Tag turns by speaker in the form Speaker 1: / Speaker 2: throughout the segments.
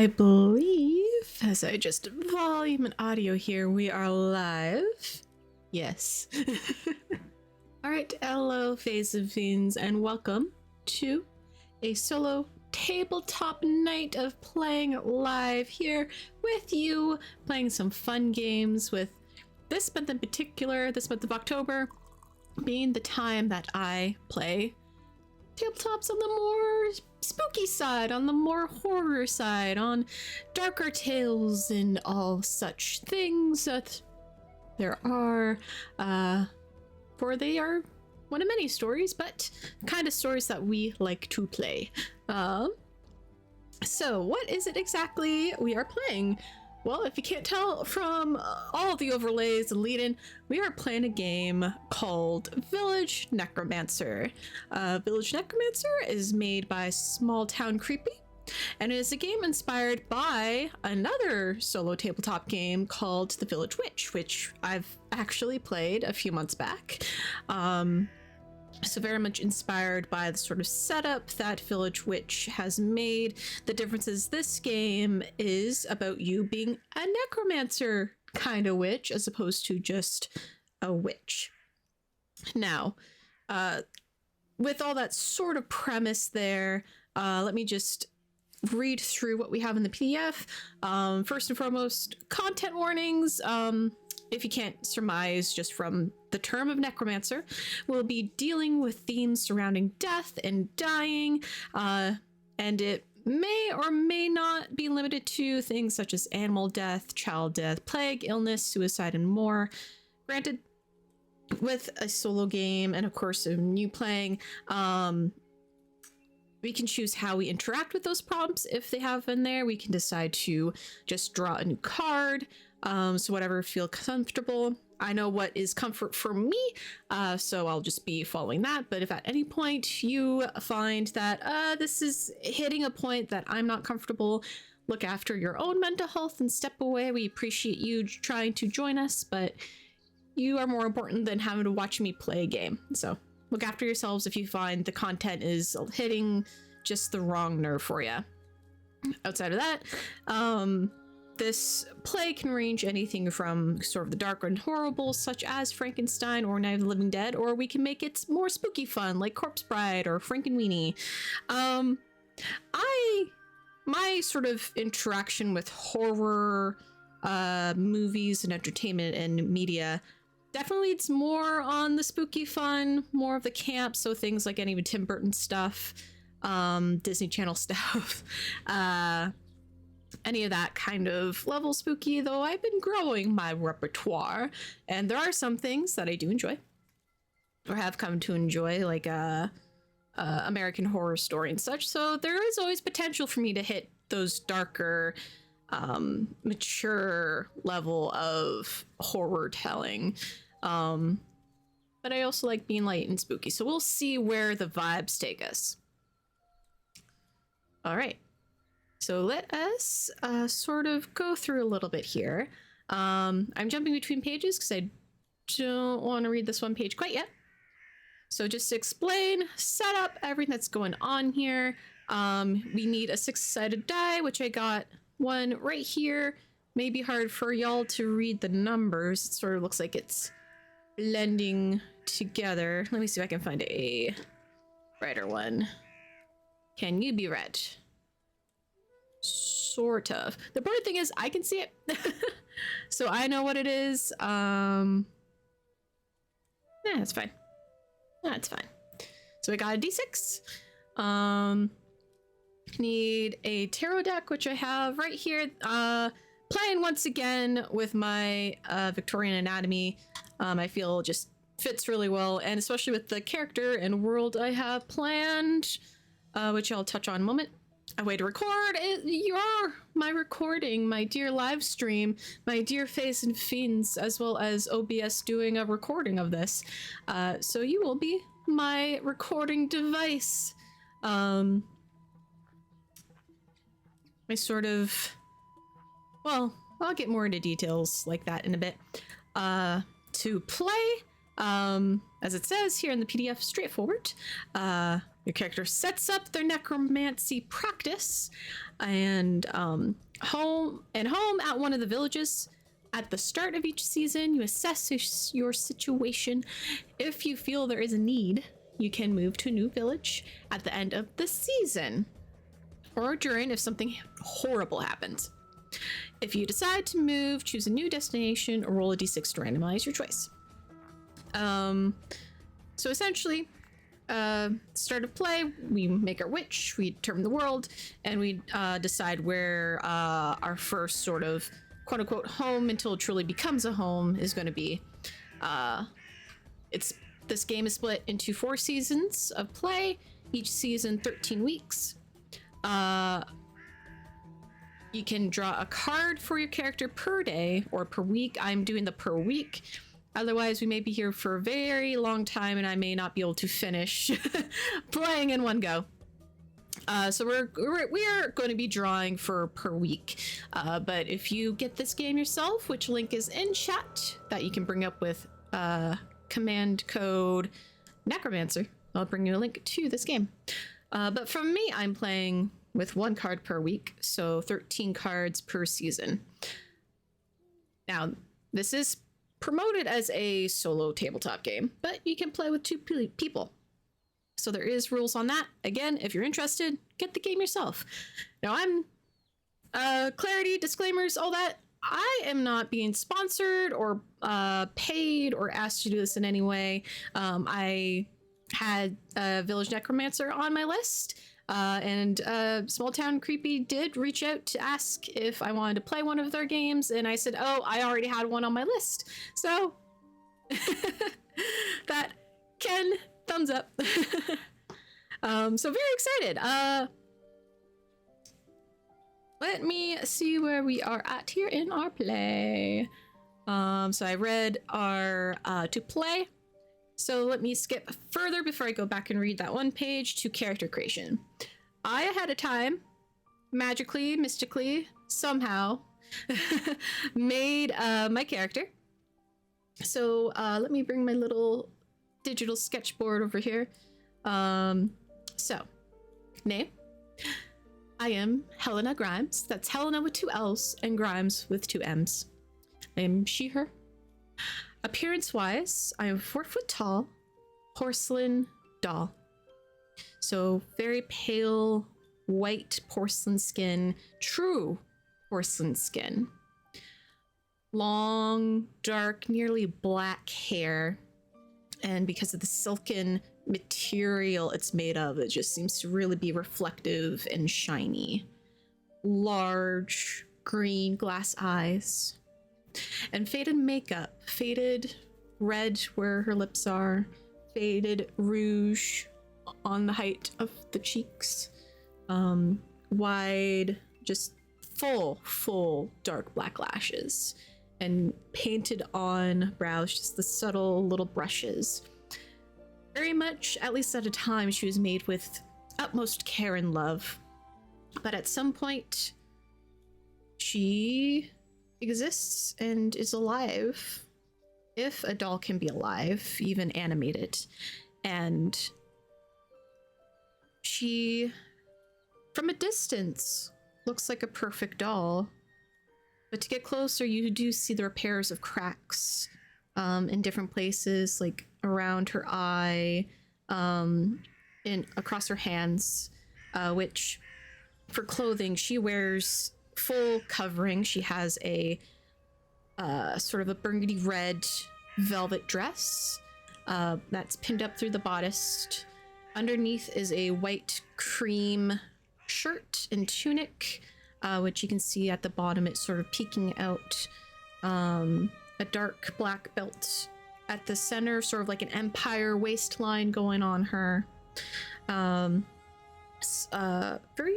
Speaker 1: I believe, as I just volume and audio here, we are live. Yes. All right, hello, Phase of Fiends, and welcome to a solo tabletop night of playing live here with you, playing some fun games with this month in particular, this month of October, being the time that I play tabletops on the more spooky side, on the more horror side, on darker tales and all such things that there are, for they are one of many stories, but kind of stories that we like to play. So what is it exactly we are playing? Well, if you can't tell from all the overlays and lead-in, we are playing a game called Village Necromancer. Village Necromancer is made by SmallTownCreepy, and it is a game inspired by another solo tabletop game called The Village Witch, which I've actually played a few months back. So very much inspired by the sort of setup that Village Witch has made. The difference is this game is about you being a necromancer kind of witch as opposed to just a witch. Now, with all that sort of premise there, let me just read through what we have in the PDF. First and foremost, content warnings. If you can't surmise just from the term of necromancer, we'll be dealing with themes surrounding death and dying, and it may or may not be limited to things such as animal death, child death, plague, illness, suicide, and more. Granted, with a solo game and of course a new playing, we can choose how we interact with those prompts. If they have in there, we can decide to just draw a new card. So whatever feels comfortable. I know what is comfort for me, so I'll just be following that. But if at any point you find that this is hitting a point that I'm not comfortable, look after your own mental health and step away. We appreciate you trying to join us, but you are more important than having to watch me play a game. So look after yourselves if you find the content is hitting just the wrong nerve for you. Outside of that, this play can range anything from sort of the dark and horrible, such as Frankenstein or Night of the Living Dead, or we can make it more spooky fun, like Corpse Bride or Frankenweenie. My sort of interaction with horror movies and entertainment and media definitely it's more on the spooky fun, more of the camp, so things like any of Tim Burton stuff, Disney Channel stuff, any of that kind of level spooky, though I've been growing my repertoire, and there are some things that I do enjoy or have come to enjoy, like American Horror Story and such, so there is always potential for me to hit those darker, mature level of horror telling, but I also like being light and spooky, so we'll see where the vibes take us. All right. So let us sort of go through a little bit here. I'm jumping between pages because I don't want to read this one page quite yet. So just to explain, set up everything that's going on here. We need a 6-sided die, which I got one right here. May be hard for y'all to read the numbers. It sort of looks like it's blending together. Let me see if I can find a brighter one. Can you be read? Sort of. The important thing is I can see it. So I know what it is. That's fine. That's fine. So I got a d6. Need a tarot deck, which I have right here. Playing once again with my Victorian anatomy. I feel just fits really well, and especially with the character and world I have planned, which I'll touch on in a moment. A way to record it, you're my recording, my dear live stream, my dear Face and Fiends, as well as OBS doing a recording of this. So you will be my recording device. My sort of, well, I'll get more into details like that in a bit. To play, As it says here in the PDF, straightforward. Your character sets up their necromancy practice and home at one of the villages. At the start of each season, you assess your situation. If you feel there is a need, you can move to a new village at the end of the season, or during if something horrible happens. If you decide to move, choose a new destination or roll a d6 to randomize your choice. So essentially, start of play, we make our witch, we determine the world, and we decide where our first sort of quote-unquote home until it truly becomes a home is going to be. This game is split into 4 seasons of play, each season 13 weeks. You can draw a card for your character per day or per week. I'm doing the per week. Otherwise, we may be here for a very long time and I may not be able to finish playing in one go. So we are going to be drawing for per week. But if you get this game yourself, which link is in chat that you can bring up with command code Necromancer, I'll bring you a link to this game. But from me, I'm playing with 1 card per week, so 13 cards per season. Now, this is promoted as a solo tabletop game, but you can play with 2 people. So there is rules on that. Again, if you're interested, get the game yourself. Now, I'm clarity, disclaimers, all that. I am not being sponsored or paid or asked to do this in any way. I had Village Necromancer on my list. And SmallTownCreepy did reach out to ask if I wanted to play one of their games, and I said, oh, I already had one on my list. So that can thumbs up. So very excited. Let me see where we are at here in our play. So I read our to play. So let me skip further before I go back and read that one page to character creation. I, ahead of time, magically, mystically, somehow, made my character. So let me bring my little digital sketchboard over here. So, name. I am Helena Grimes. That's Helena with 2 L's and Grimes with 2 M's. I am she, her. Appearance-wise, I am 4 foot tall, porcelain doll. So very pale, white porcelain skin, true porcelain skin. Long, dark, nearly black hair. And because of the silken material it's made of, it just seems to really be reflective and shiny. Large, green glass eyes. And faded makeup, faded red where her lips are, faded rouge on the height of the cheeks, wide, just full dark black lashes, and painted on brows, just the subtle little brushes. Very much, at least at a time, she was made with utmost care and love. But at some point, she exists and is alive, if a doll can be alive, even animated. And she, from a distance, looks like a perfect doll, but to get closer you do see the repairs of cracks in different places, like around her eye, and across her hands, which for clothing she wears full covering. She has a sort of a burgundy red velvet dress that's pinned up through the bodice. Underneath is a white cream shirt and tunic, which you can see at the bottom. It's sort of peeking out. A dark black belt at the center, sort of like an empire waistline going on her. Very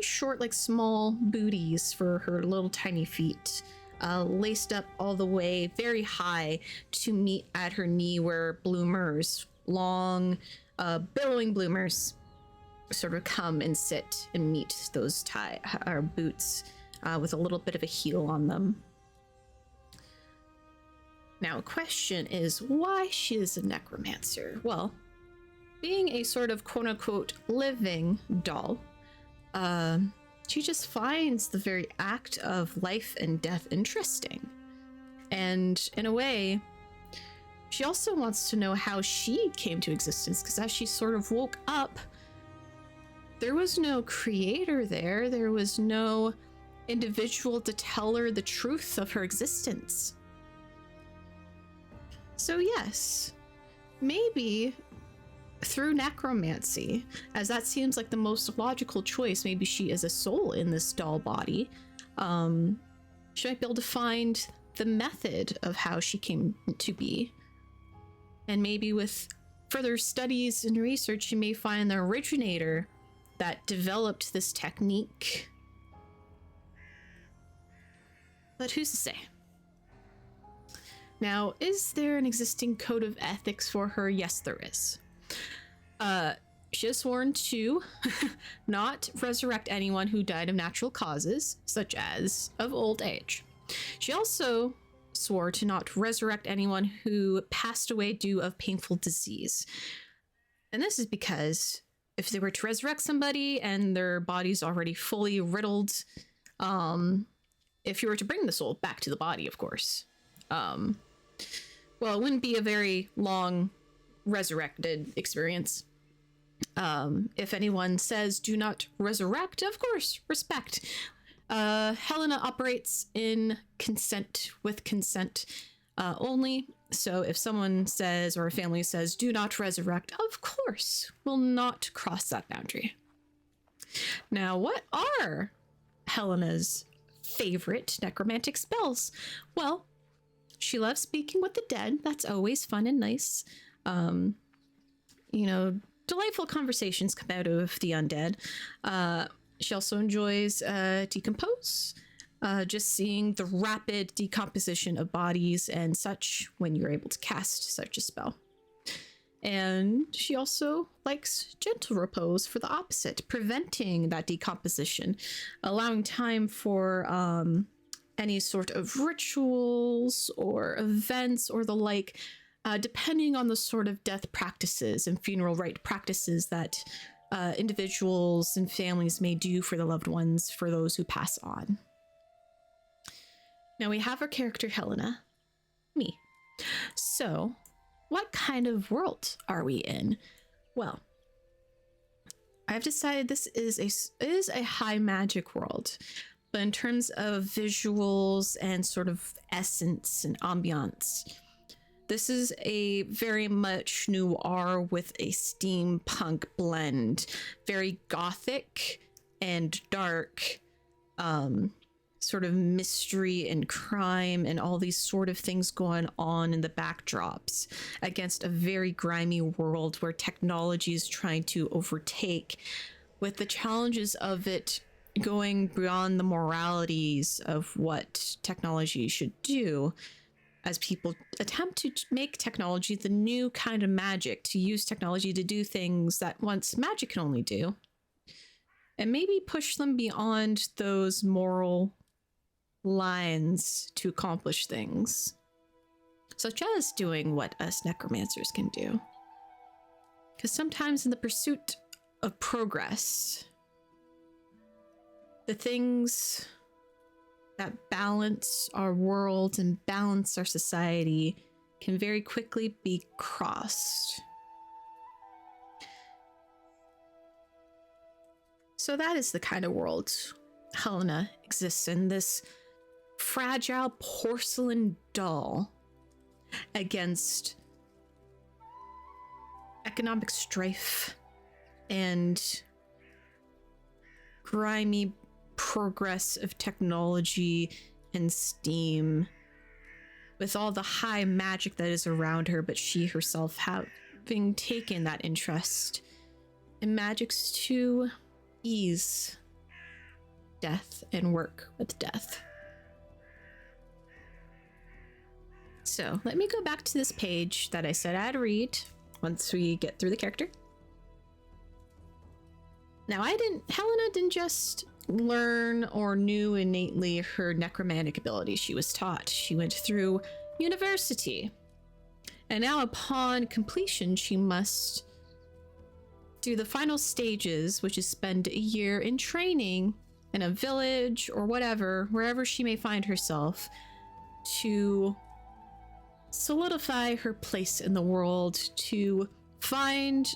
Speaker 1: short, like small booties for her little tiny feet, laced up all the way very high to meet at her knee, where bloomers, long billowing bloomers, sort of come and sit and meet those boots with a little bit of a heel on them. Now, a question is why she is a necromancer. Well, being a sort of quote-unquote living doll, she just finds the very act of life and death interesting. And in a way, she also wants to know how she came to existence, because as she sort of woke up, there was no creator there. There was no individual to tell her the truth of her existence. So yes, maybe through necromancy, as that seems like the most logical choice, maybe she is a soul in this doll body. She might be able to find the method of how she came to be. And maybe with further studies and research, she may find the originator that developed this technique. But who's to say? Now, is there an existing code of ethics for her? Yes, there is. She has sworn to not resurrect anyone who died of natural causes, such as of old age. She also swore to not resurrect anyone who passed away due of painful disease. And this is because if they were to resurrect somebody and their body's already fully riddled, if you were to bring the soul back to the body, of course, well, it wouldn't be a very long resurrected experience. If anyone says do not resurrect, of course, respect. Helena operates in consent, with consent only. So if someone says, or a family says, do not resurrect, of course, will not cross that boundary. Now, what are Helena's favorite necromantic spells? Well, she loves speaking with the dead. That's always fun and nice. You know, delightful conversations come out of the undead. She also enjoys decompose, just seeing the rapid decomposition of bodies and such when you're able to cast such a spell. And she also likes gentle repose for the opposite, preventing that decomposition, allowing time for any sort of rituals or events or the like, depending on the sort of death practices and funeral rite practices that individuals and families may do for the loved ones, for those who pass on. Now we have our character Helena, me. So, what kind of world are we in? Well, I've decided this is a high magic world, but in terms of visuals and sort of essence and ambiance, this is a very much noir with a steampunk blend, very gothic and dark, sort of mystery and crime and all these sort of things going on in the backdrops against a very grimy world where technology is trying to overtake, with the challenges of it going beyond the moralities of what technology should do, as people attempt to make technology the new kind of magic, to use technology to do things that once magic can only do, and maybe push them beyond those moral lines to accomplish things, such as doing what us necromancers can do. Because sometimes in the pursuit of progress, the things that balance our world and balance our society can very quickly be crossed. So that is the kind of world Helena exists in, this fragile porcelain doll against economic strife and grimy progress of technology and steam, with all the high magic that is around her, but she herself having taken that interest in magics to ease death and work with death. So let me go back to this page that I said I'd read once we get through the character. Now, Helena didn't just learn or knew innately her necromantic ability. She was taught. She went through University. And now upon completion, she must do the final stages, which is spend a year in training in a village or whatever, wherever she may find herself, to solidify her place in the world, to find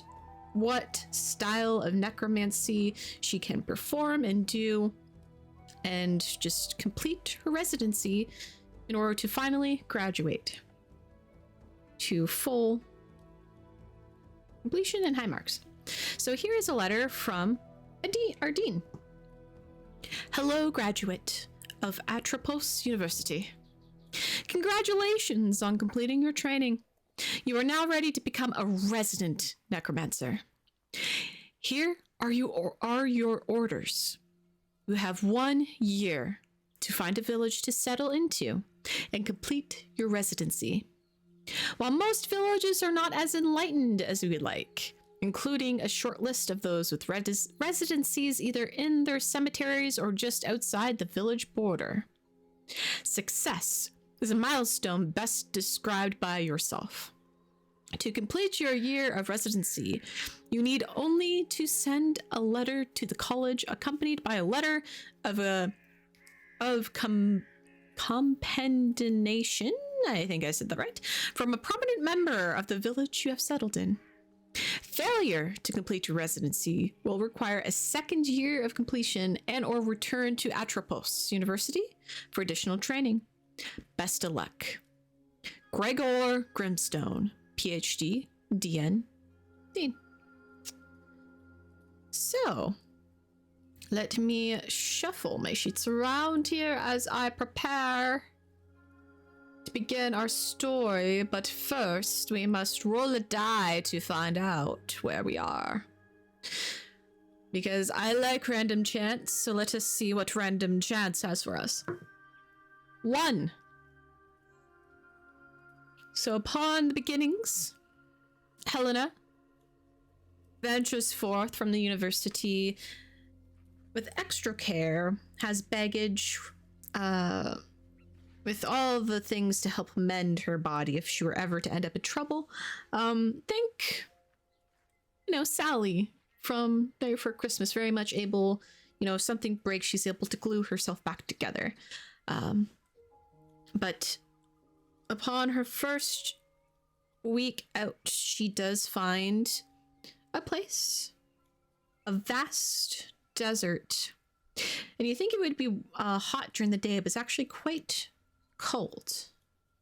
Speaker 1: what style of necromancy she can perform and do, and just complete her residency in order to finally graduate to full completion and high marks. So here is a letter from our dean. Hello, graduate of Atropos University. Congratulations on completing your training. You are now ready to become a resident necromancer. Here are your orders. You have 1 year to find a village to settle into and complete your residency. While most villages are not as enlightened as we would like, including a short list of those with residencies either in their cemeteries or just outside the village border. Success is a milestone best described by yourself. To complete your year of residency, you need only to send a letter to the college accompanied by a letter of compendation, I think I said that right, from a prominent member of the village you have settled in. Failure to complete your residency will require a second year of completion and or return to Atropos University for additional training. Best of luck. Gregor Grimstone, PhD, DN, Dean. So, let me shuffle my sheets around here as I prepare to begin our story, but first we must roll a die to find out where we are. Because I like random chance, so let us see what random chance has for us. 1. So upon the beginnings, Helena ventures forth from the university with extra care, has baggage, with all the things to help mend her body if she were ever to end up in trouble. Think, Sally from There for Christmas, very much able, if something breaks, she's able to glue herself back together. But upon her first week out, she does find a place, a vast desert. And you think it would be hot during the day, but it's actually quite cold,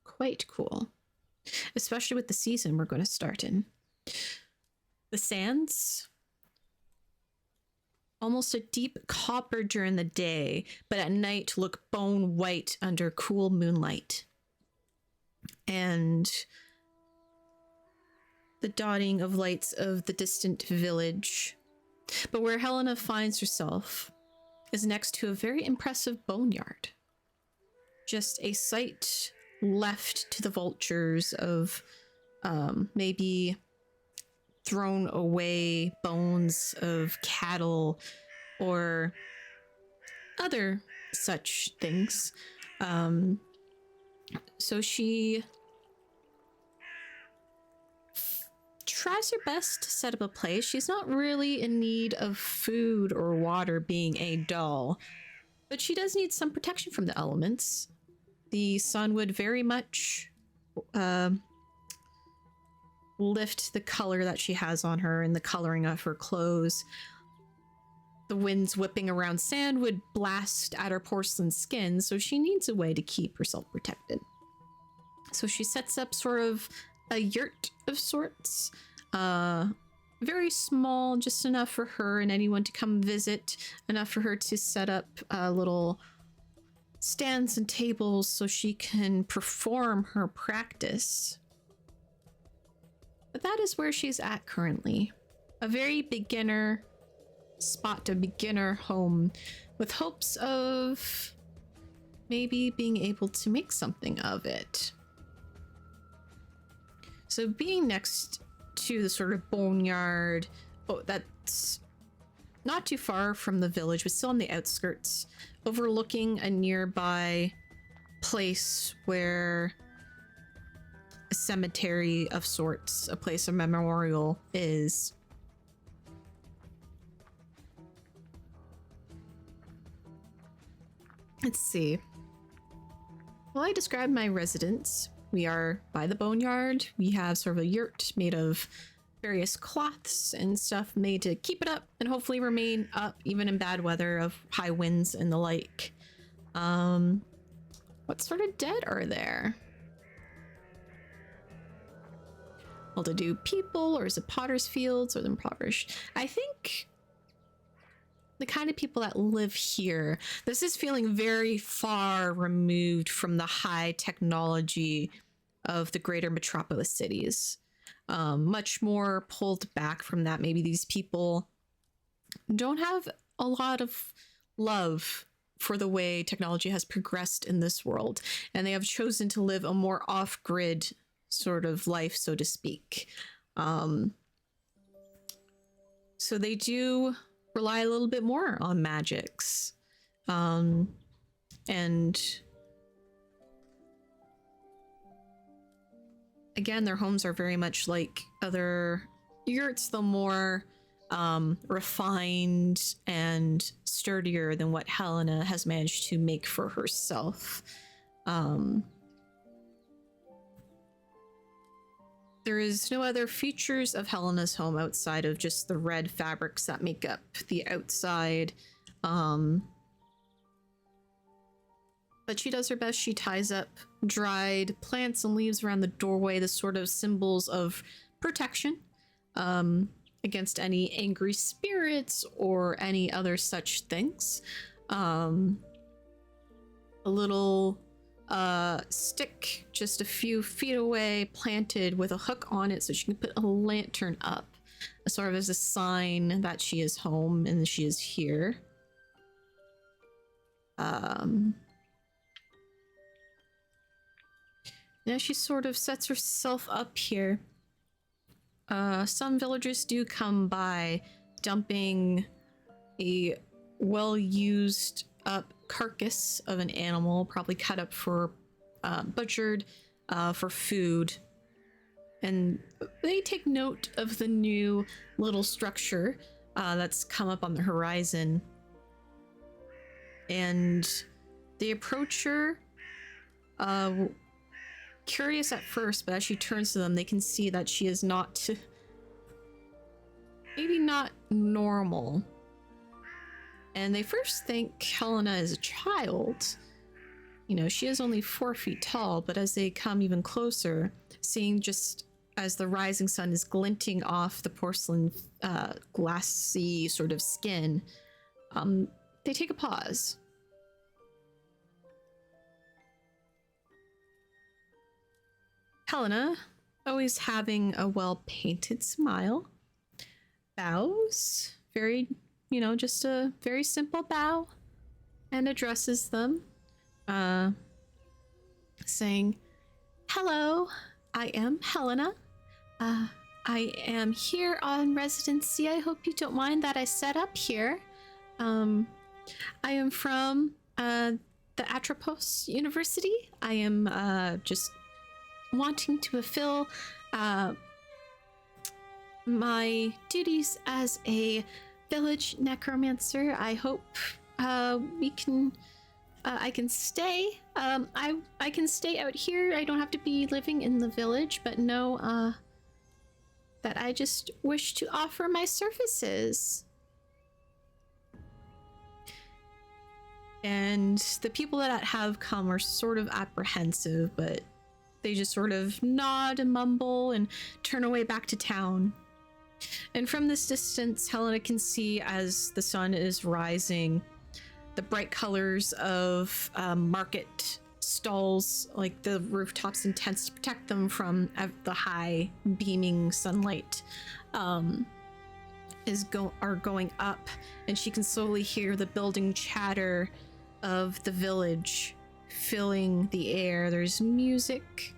Speaker 1: quite cool, especially with the season we're going to start in. The sands, almost a deep copper during the day, but at night look bone white under cool moonlight. And the dotting of lights of the distant village. But where Helena finds herself is next to a very impressive boneyard. Just a site left to the vultures of maybe thrown away bones of cattle or other such things. So she tries her best to set up a place. She's not really in need of food or water, being a doll, but she does need some protection from the elements. The sun would very much lift the color that she has on her and the coloring of her clothes. The winds whipping around sand would blast at her porcelain skin, so she needs a way to keep herself protected. So she sets up sort of a yurt of sorts, very small, just enough for her and anyone to come visit, enough for her to set up little stands and tables so she can perform her practice. But that is where she's at currently. A very beginner spot, a beginner home, with hopes of maybe being able to make something of it. So being next to the sort of boneyard, that's not too far from the village, but still on the outskirts, overlooking a nearby place where a cemetery of sorts, a place of memorial is. Let's see. Well, I described my residence. We are by the boneyard. We have sort of a yurt made of various cloths and stuff made to keep it up and hopefully remain up even in bad weather of high winds and the like. What sort of dead are there? Well, to do people, or is it potter's fields, or the impoverished? I think the kind of people that live here, this is feeling very far removed from the high technology of the greater metropolis cities. Much more pulled back from that. Maybe these people don't have a lot of love for the way technology has progressed in this world, and they have chosen to live a more off-grid sort of life, so to speak. So they do rely a little bit more on magics. And again, their homes are very much like other yurts, though more refined and sturdier than what Helena has managed to make for herself. There is no other features of Helena's home outside of just the red fabrics that make up the outside. But she does her best. She ties up dried plants and leaves around the doorway, the sort of symbols of protection against any angry spirits or any other such things. A little stick just a few feet away, planted with a hook on it so she can put a lantern up, sort of as a sign that she is home and she is here. Now she sort of sets herself up here. Some villagers do come by, dumping a well-used up carcass of an animal, probably cut up for butchered for food, and they take note of the new little structure that's come up on the horizon, and they approach her, curious at first, but as she turns to them, they can see that she is not, maybe not normal. And they first think Helena is a child. You know, she is only 4 feet tall, but as they come even closer, seeing just as the rising sun is glinting off the porcelain, glassy sort of skin, they take a pause. Helena, always having a well-painted smile, bows, very, you know, just a very simple bow, and addresses them, saying, "Hello, I am Helena. I am here on residency. I hope you don't mind that I set up here. I am from the Atropos University. I am just wanting to fulfill my duties as a village necromancer. I hope we can I can stay. I can stay out here. I don't have to be living in the village, but know that I just wish to offer my services." And the people that have come are sort of apprehensive, but they just sort of nod and mumble and turn away back to town. And from this distance, Helena can see, as the sun is rising, the bright colors of market stalls, like the rooftops and tents to protect them from the high beaming sunlight, are going up, and she can slowly hear the building chatter of the village filling the air. There's music,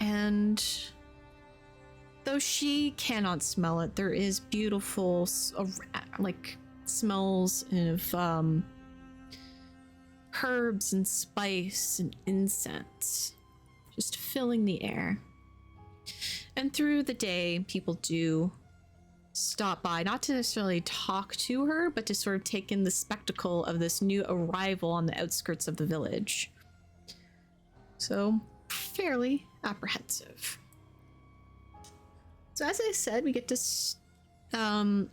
Speaker 1: and though she cannot smell it, there is beautiful like smells of herbs and spice and incense just filling the air. And through the day, people do stop by, not to necessarily talk to her, but to sort of take in the spectacle of this new arrival on the outskirts of the village. So, fairly apprehensive. So as I said, we get to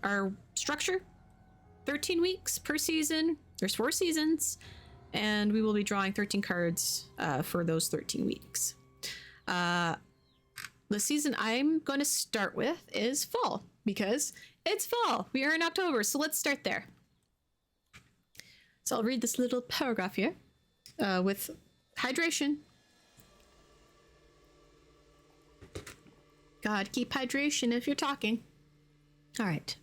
Speaker 1: our structure, 13 weeks per season. There's 4 seasons, and we will be drawing 13 cards for those 13 weeks. The season I'm going to start with is fall, because it's fall. We are in October, so let's start there. So I'll read this little paragraph here with hydration. God, keep hydration if you're talking. All right.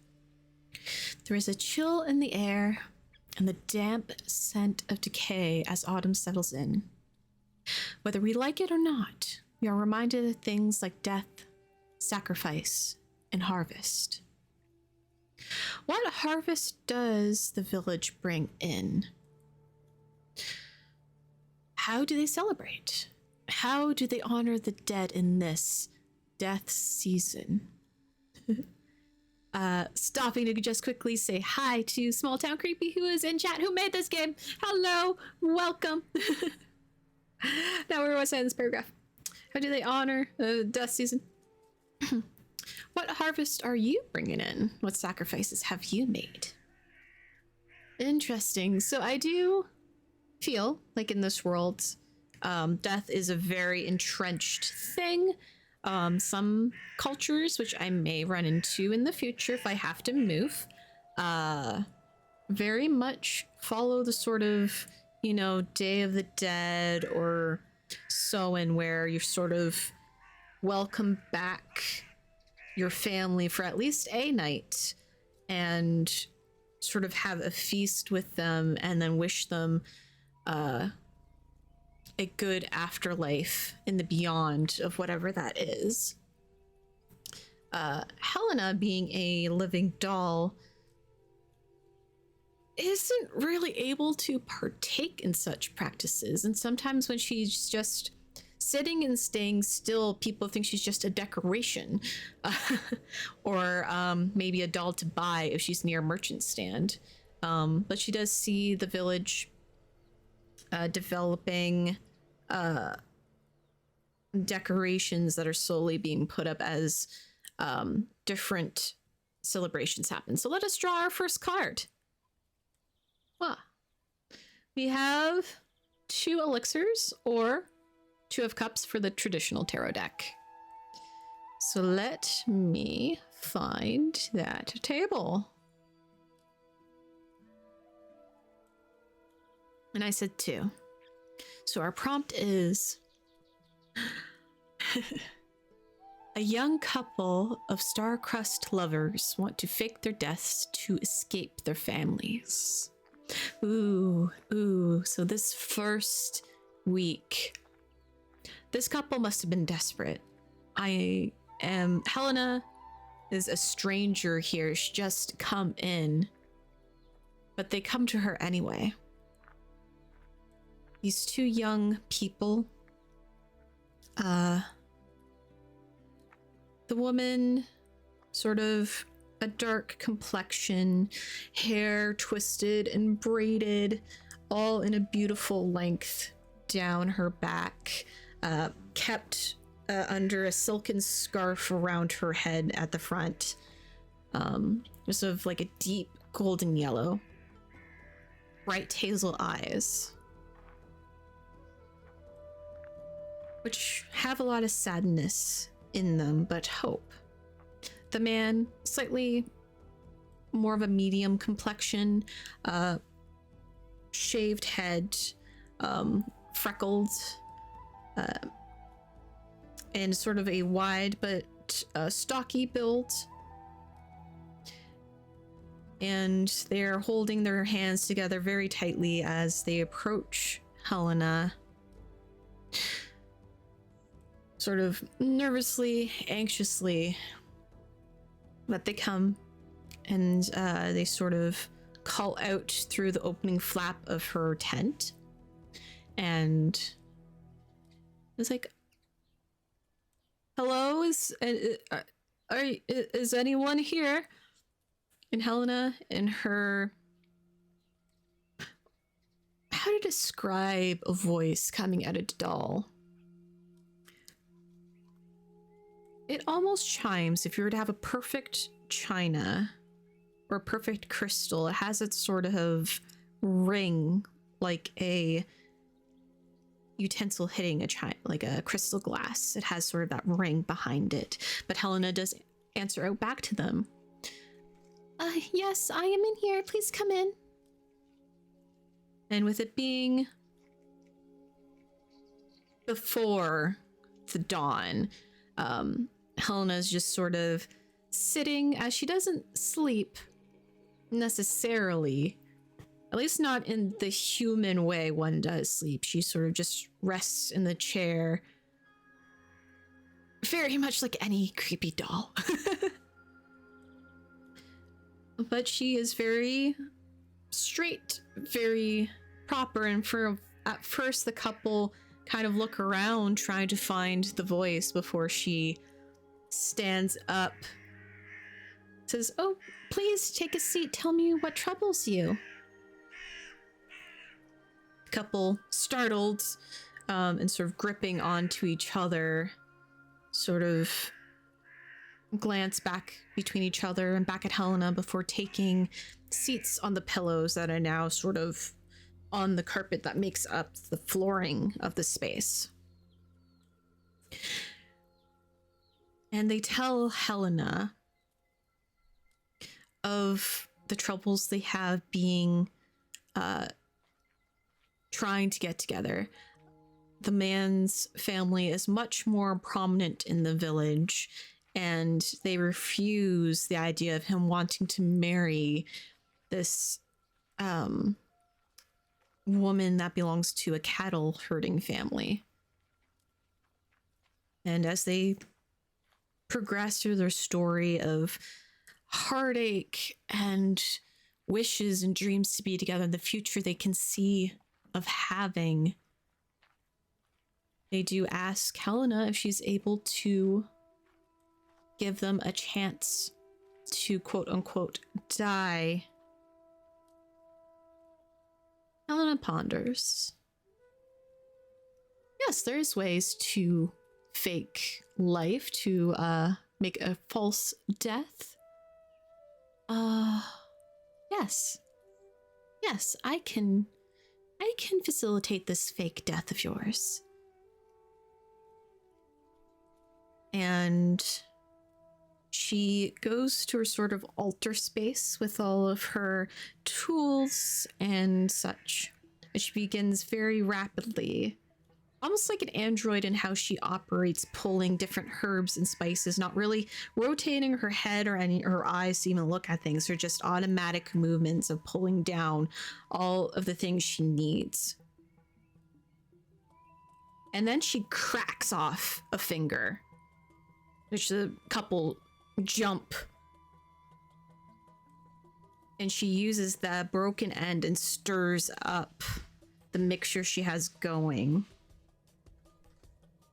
Speaker 1: There is a chill in the air and the damp scent of decay as autumn settles in. Whether we like it or not, we are reminded of things like death, sacrifice, and harvest. What harvest does the village bring in? How do they celebrate? How do they honor the dead in this death season? Stopping to just quickly say hi to SmallTownCreepy, who is in chat, who made this game. Hello, welcome. Now where was I in this paragraph? How do they honor the death season? What harvest are you bringing in? What sacrifices have you made? Interesting. So I do feel like in this world, death is a very entrenched thing. Some cultures, which I may run into in the future if I have to move, very much follow the sort of, you know, Day of the Dead or Samhain, where you sort of welcome back your family for at least a night and sort of have a feast with them and then wish them a good afterlife in the beyond of whatever that is. Helena, being a living doll, isn't really able to partake in such practices, and sometimes when she's just sitting and staying still, people think she's just a decoration, or maybe a doll to buy if she's near a merchant stand. But she does see the village developing decorations that are slowly being put up as different celebrations happen. So let us draw our first card. Well, we have 2 elixirs or 2 of cups for the traditional tarot deck. So let me find that table. And I said 2. So our prompt is a young couple of star-crossed lovers want to fake their deaths to escape their families. Ooh. So this first week, this couple must have been desperate. Helena is a stranger here. She's just come in, but they come to her anyway. These 2 young people, the woman, sort of a dark complexion, hair twisted and braided, all in a beautiful length down her back, kept under a silken scarf around her head at the front, just of like a deep golden yellow, bright hazel eyes, which have a lot of sadness in them, but hope. The man, slightly more of a medium complexion, shaved head, freckled, and sort of a wide but stocky build. And they're holding their hands together very tightly as they approach Helena, sort of nervously, anxiously. But they come and they sort of call out through the opening flap of her tent. and it's like, hello, is anyone here? And Helena, in her, how to describe a voice coming out of the doll? It almost chimes. If you were to have a perfect china or a perfect crystal, it has its sort of ring, like a utensil hitting a china, like a crystal glass. It has sort of that ring behind it. But Helena does answer out back to them. Yes, I am in here. Please come in. And with it being before the dawn, Helena's just sort of sitting, as she doesn't sleep necessarily, at least not in the human way one does sleep. She sort of just rests in the chair, very much like any creepy doll. But she is very straight, very proper, and at first the couple kind of look around trying to find the voice before she stands up, says, "Oh, please take a seat. Tell me what troubles you." The couple, startled, and sort of gripping onto each other, sort of glance back between each other and back at Helena before taking seats on the pillows that are now sort of on the carpet that makes up the flooring of the space. And they tell Helena of the troubles they have being trying to get together. The man's family is much more prominent in the village, and they refuse the idea of him wanting to marry this woman that belongs to a cattle herding family. And as they progress through their story of heartache and wishes and dreams to be together in the future they can see of having, they do ask Helena if she's able to give them a chance to quote unquote die. Helena ponders. Yes, there's ways to fake life, to make a false death. Yes. Yes, I can facilitate this fake death of yours. And she goes to her sort of altar space with all of her tools and such. And she begins very rapidly, almost like an android in how she operates, pulling different herbs and spices, not really rotating her head or her eyes to even look at things. They're just automatic movements of pulling down all of the things she needs. And then she cracks off a finger, which the couple jump, and she uses the broken end and stirs up the mixture she has going,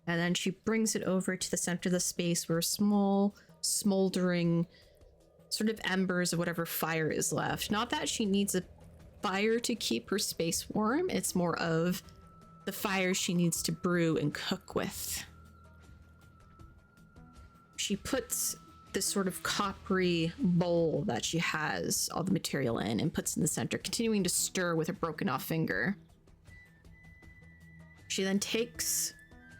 Speaker 1: and then she brings it over to the center of the space where small smoldering sort of embers of whatever fire is left. Not that she needs a fire to keep her space warm, it's more of the fire she needs to brew and cook with. She puts this sort of coppery bowl that she has all the material in and puts in the center, continuing to stir with her broken off finger. She then takes,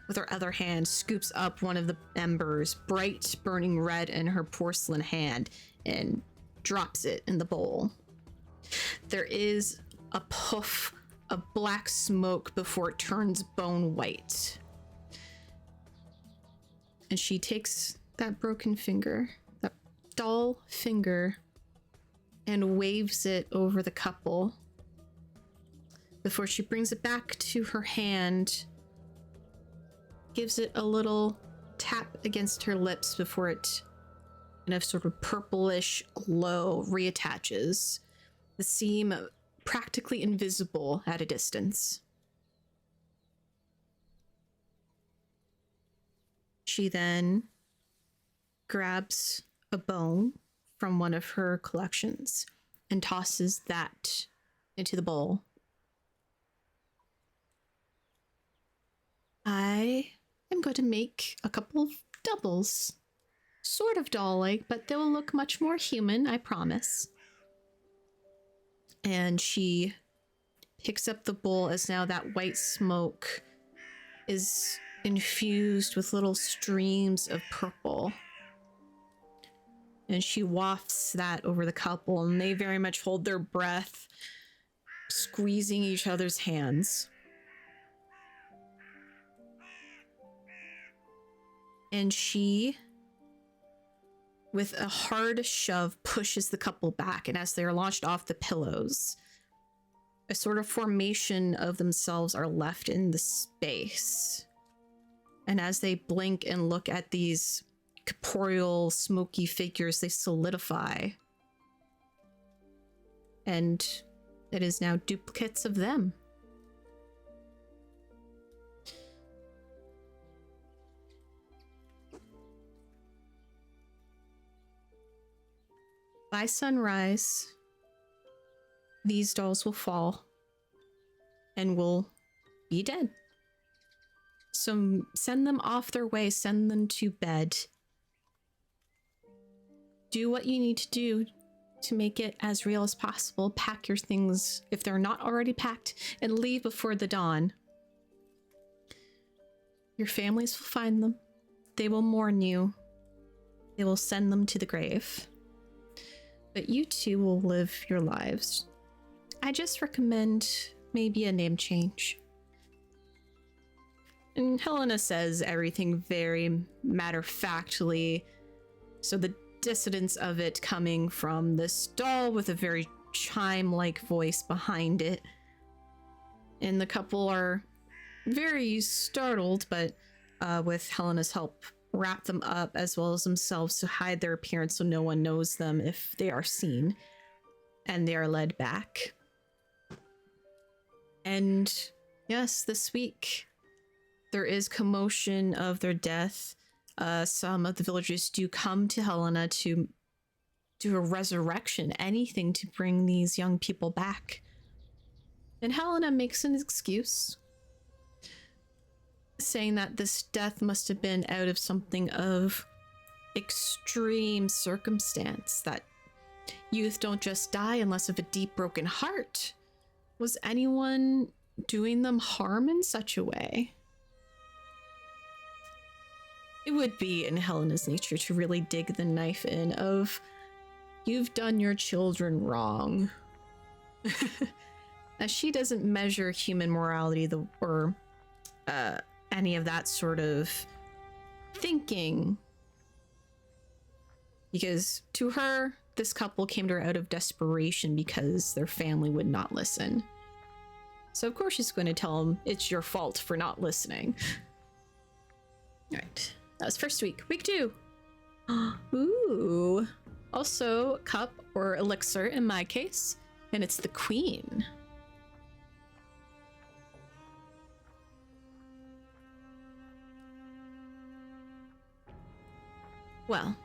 Speaker 1: with her other hand, scoops up one of the embers, bright burning red, in her porcelain hand and drops it in the bowl. There is a puff of black smoke before it turns bone white. And she takes that broken finger, that doll finger, and waves it over the couple before she brings it back to her hand, gives it a little tap against her lips before it, in a sort of purplish glow, reattaches, the seam practically invisible at a distance. She then grabs a bone from one of her collections and tosses that into the bowl. I am going to make a couple of doubles. Sort of doll-like, but they will look much more human, I promise. And she picks up the bowl as now that white smoke is infused with little streams of purple. And she wafts that over the couple, and they very much hold their breath, squeezing each other's hands. And she, with a hard shove, pushes the couple back, and as they are launched off the pillows, a sort of formation of themselves are left in the space. And as they blink and look at these corporeal, smoky figures, they solidify. And it is now duplicates of them. By sunrise, these dolls will fall and will be dead. So send them off their way, send them to bed. Do what you need to do to make it as real as possible. Pack your things if they're not already packed and leave before the dawn. Your families will find them. They will mourn you. They will send them to the grave. But you two will live your lives. I just recommend maybe a name change. And Helena says everything very matter-of-factly, so the dissonance of it coming from this doll with a very chime-like voice behind it. And the couple are very startled, but with Helena's help, wrap them up as well as themselves to hide their appearance so no one knows them if they are seen. And they are led back. And yes, this week there is commotion of their death. Some of the villagers do come to Helena to do a resurrection, anything to bring these young people back. And Helena makes an excuse, saying that this death must have been out of something of extreme circumstance, that youth don't just die unless of a deep broken heart. Was anyone doing them harm in such a way? It would be in Helena's nature to really dig the knife in of, you've done your children wrong. As she doesn't measure human morality or any of that sort of thinking. Because to her, this couple came to her out of desperation because their family would not listen. So of course she's going to tell them it's your fault for not listening. All right, that was first week. Week 2. Ooh. Also cup or elixir in my case, and it's the Queen. Well,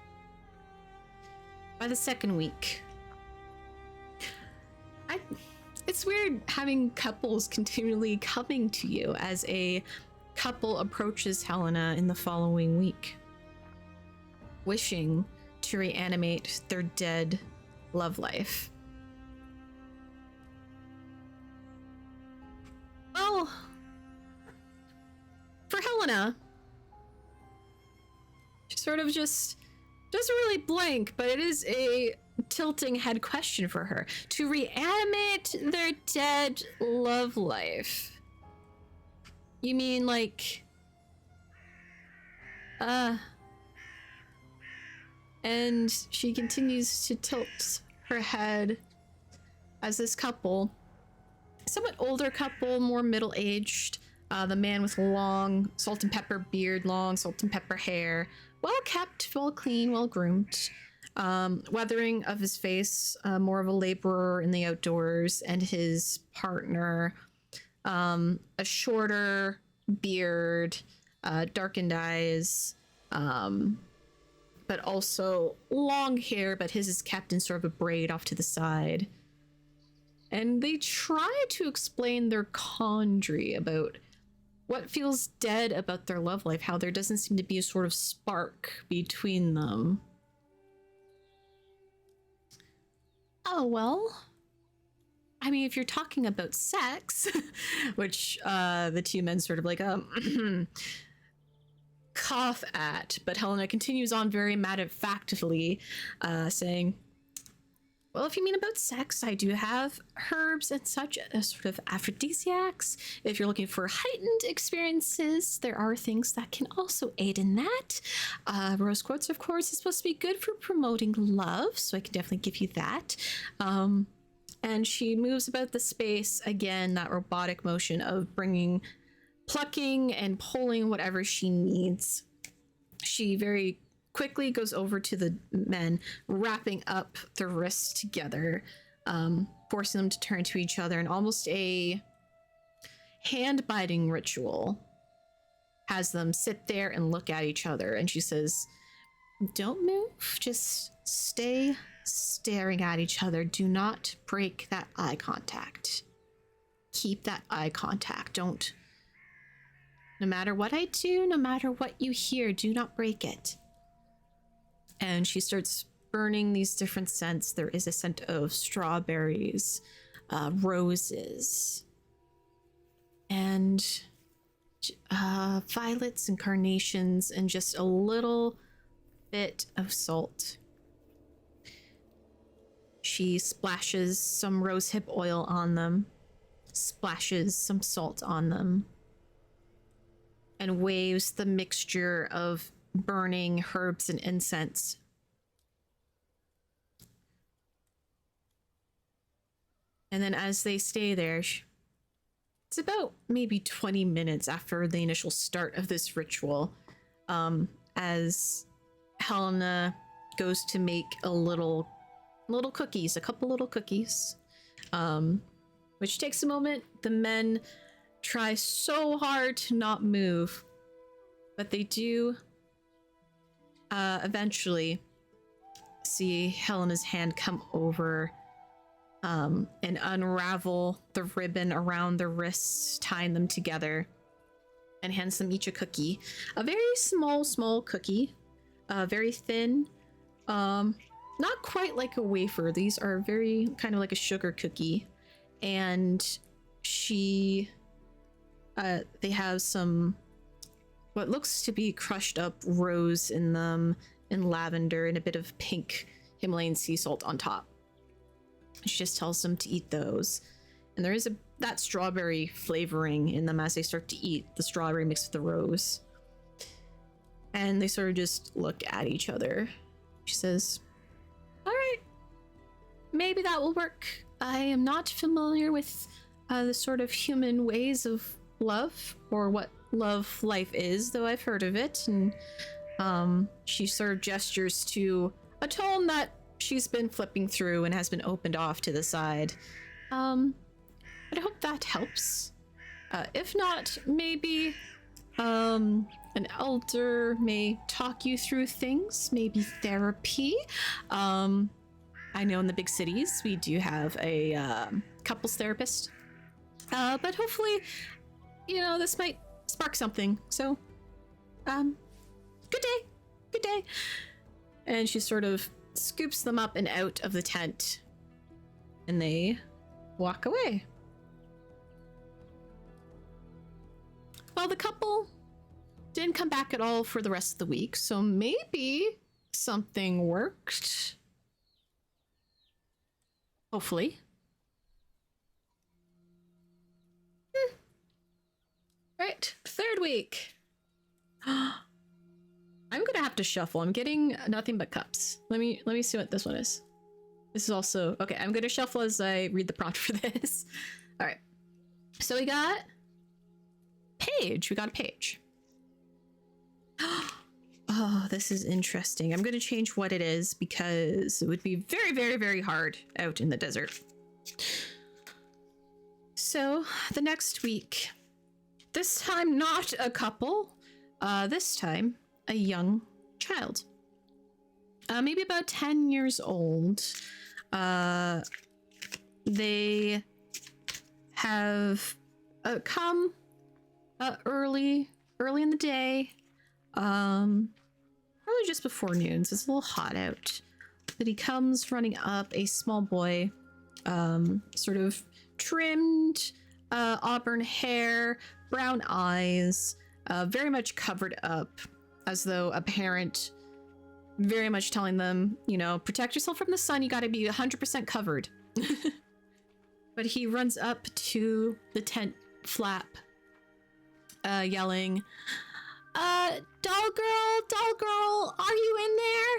Speaker 1: by the second week, it's weird having couples continually coming to you as a couple approaches Helena in the following week, wishing to reanimate their dead love life. Well, for Helena, she sort of just doesn't really blank, but it is a tilting head question for her. To reanimate their dead love life. You mean like... And she continues to tilt her head as this couple, somewhat older couple, more middle-aged, the man with long salt and pepper beard, long salt and pepper hair, well kept, well clean, well groomed, weathering of his face, more of a laborer in the outdoors, and his partner, a shorter beard, darkened eyes, but also long hair, but his is kept in sort of a braid off to the side. And they try to explain their quandary about what feels dead about their love life, how there doesn't seem to be a sort of spark between them. Oh, well, I mean, if you're talking about sex, which the two men sort of like cough at, but Helena continues on very matter-of-factly, saying, well, if you mean about sex, I do have herbs and such as sort of aphrodisiacs. If you're looking for heightened experiences, there are things that can also aid in that. Rose quartz, of course, is supposed to be good for promoting love, so I can definitely give you that. And she moves about the space, again, that robotic motion of plucking and pulling whatever she needs. She very quickly goes over to the men, wrapping up their wrists together, forcing them to turn to each other in almost a hand-biting ritual. Has them sit there and look at each other, and she says, don't move, just stay staring at each other. Do not break that eye contact. Keep that eye contact. Don't. No matter what I do, no matter what you hear, do not break it. And she starts burning these different scents. There is a scent of strawberries, roses, and violets and carnations, and just a little bit of salt. She splashes some rosehip oil on them, splashes some salt on them, and waves the mixture of burning herbs and incense. And then as they stay there, it's about maybe 20 minutes after the initial start of this ritual, as Helena goes to make a couple little cookies, which takes a moment. The men try so hard to not move, but they do eventually see Helena's hand come over and unravel the ribbon around their wrists, tying them together, and hands them each a cookie. A very small cookie, very thin, not quite like a wafer. These are very kind of like a sugar cookie, and they have some what looks to be crushed up rose in them, and lavender, and a bit of pink Himalayan sea salt on top. She just tells them to eat those, and there is that strawberry flavoring in them as they start to eat the strawberry mixed with the rose. And they sort of just look at each other. She says, all right, maybe that will work. I am not familiar with the sort of human ways of love, or what love life is, though I've heard of it. And she sort of gestures to a tome that she's been flipping through and has been opened off to the side. But I hope that helps. If not, maybe an elder may talk you through things, maybe therapy. I know in the big cities we do have a couples therapist, but hopefully, this might spark something. So, good day. And she sort of scoops them up and out of the tent, and they walk away. Well, the couple didn't come back at all for the rest of the week, so maybe something worked. Hopefully. Right, third week. I'm gonna have to shuffle. I'm getting nothing but cups. Let me see what this one is. This is also okay. I'm gonna shuffle as I read the prompt for this. All right. So we got page. We got a page. Oh, this is interesting. I'm gonna change what it is because it would be very, very, very hard out in the desert. So the next week, this time not a couple. This time a young child, maybe about 10 years old. They have come early in the day, probably just before noon. So it's a little hot out. But he comes running up, a small boy, sort of trimmed, auburn hair, brown eyes, very much covered up, as though a parent very much telling them, you know, protect yourself from the sun, you gotta be 100% covered. But he runs up to the tent flap, yelling, doll girl, are you in there?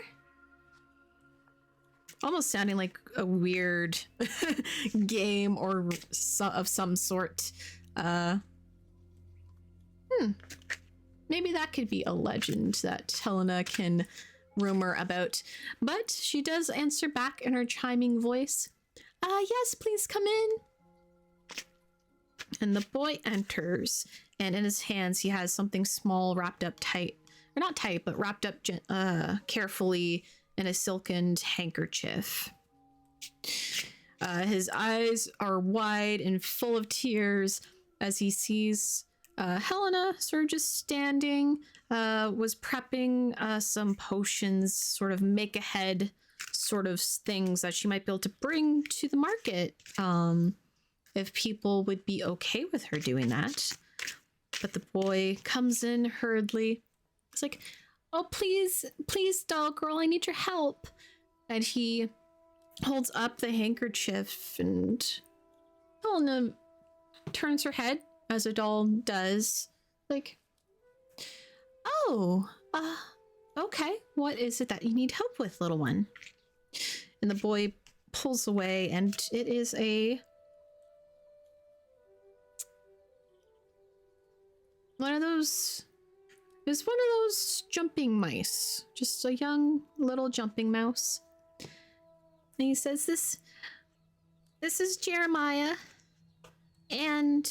Speaker 1: Almost sounding like a weird game or of some sort. Maybe that could be a legend that Helena can rumor about. But she does answer back in her chiming voice. Yes, please come in. And the boy enters, and in his hands he has something small wrapped up tight. Or not tight, but wrapped up carefully in a silkened handkerchief. His eyes are wide and full of tears as he sees Helena sort of just standing, was prepping some potions, sort of make ahead sort of things that she might be able to bring to the market, if people would be okay with her doing that. But the boy comes in hurriedly. It's like, oh, please, doll girl, I need your help. And he holds up the handkerchief, and Helena turns her head, as a doll does. Like, oh, okay. What is it that you need help with, little one? And the boy pulls away, and it is one of those jumping mice. Just a young little jumping mouse. And he says, this is Jeremiah. And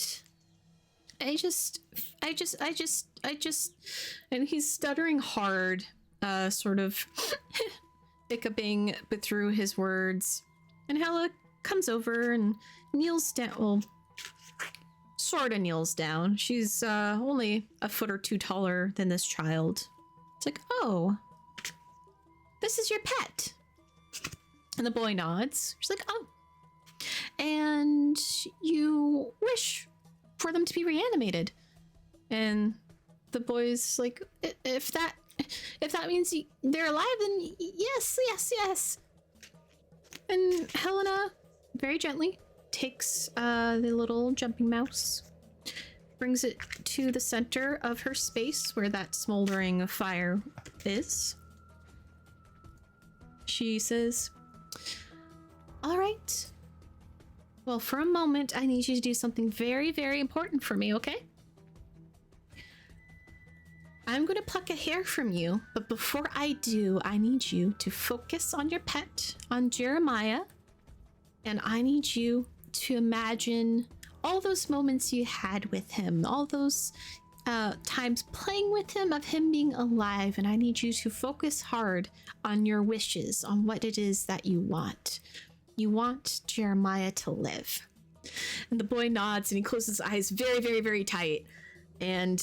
Speaker 1: I just, and he's stuttering hard, sort of hiccuping through his words. And Hella comes over and kneels down, well, sort of kneels down. She's only a foot or two taller than this child. It's like, oh, this is your pet. And the boy nods. She's like, oh, and you wish for them to be reanimated. And the boy's like, if that means they're alive, then yes. And Helena very gently takes the little jumping mouse, brings it to the center of her space where that smoldering fire is. She says, all right. Well, for a moment, I need you to do something very, very important for me, okay? I'm going to pluck a hair from you, but before I do, I need you to focus on your pet, on Jeremiah, and I need you to imagine all those moments you had with him, all those times playing with him, of him being alive, and I need you to focus hard on your wishes, on what it is that you want. You want Jeremiah to live. And the boy nods and he closes his eyes very, very, very tight. And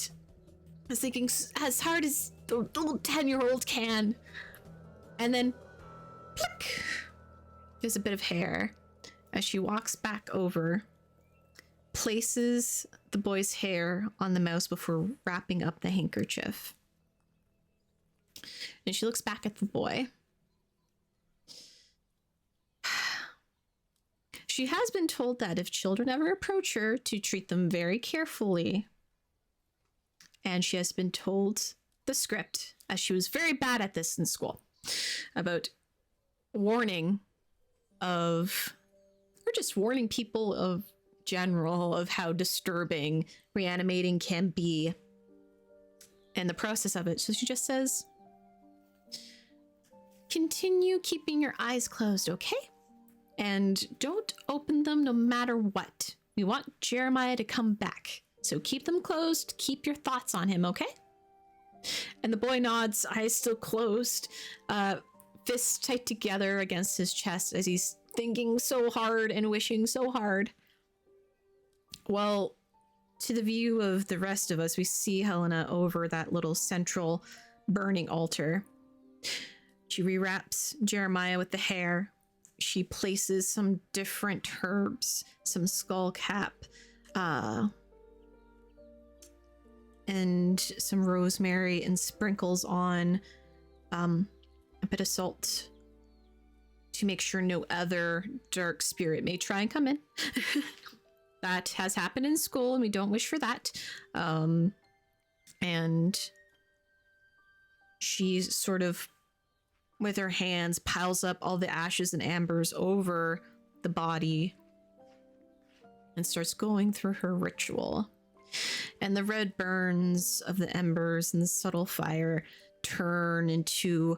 Speaker 1: is thinking as hard as the little 10-year-old can. And then, pluck, there's a bit of hair as she walks back over, places the boy's hair on the mouse before wrapping up the handkerchief. And she looks back at the boy. She has been told that if children ever approach her, to treat them very carefully. And she has been told the script, as she was very bad at this in school, about warning of, or just warning people of general, of how disturbing reanimating can be and the process of it. So she just says, continue keeping your eyes closed, okay? And don't open them no matter what. We want Jeremiah to come back. So keep them closed. Keep your thoughts on him, okay? And the boy nods, eyes still closed, fists tight together against his chest as he's thinking so hard and wishing so hard. Well, to the view of the rest of us, we see Helena over that little central burning altar. She rewraps Jeremiah with the hair. She places some different herbs, some skullcap, and some rosemary, and sprinkles on a bit of salt to make sure no other dark spirit may try and come in. That has happened in school, and we don't wish for that. And she sort of, with her hands, piles up all the ashes and ambers over the body and starts going through her ritual. And the red burns of the embers and the subtle fire turn into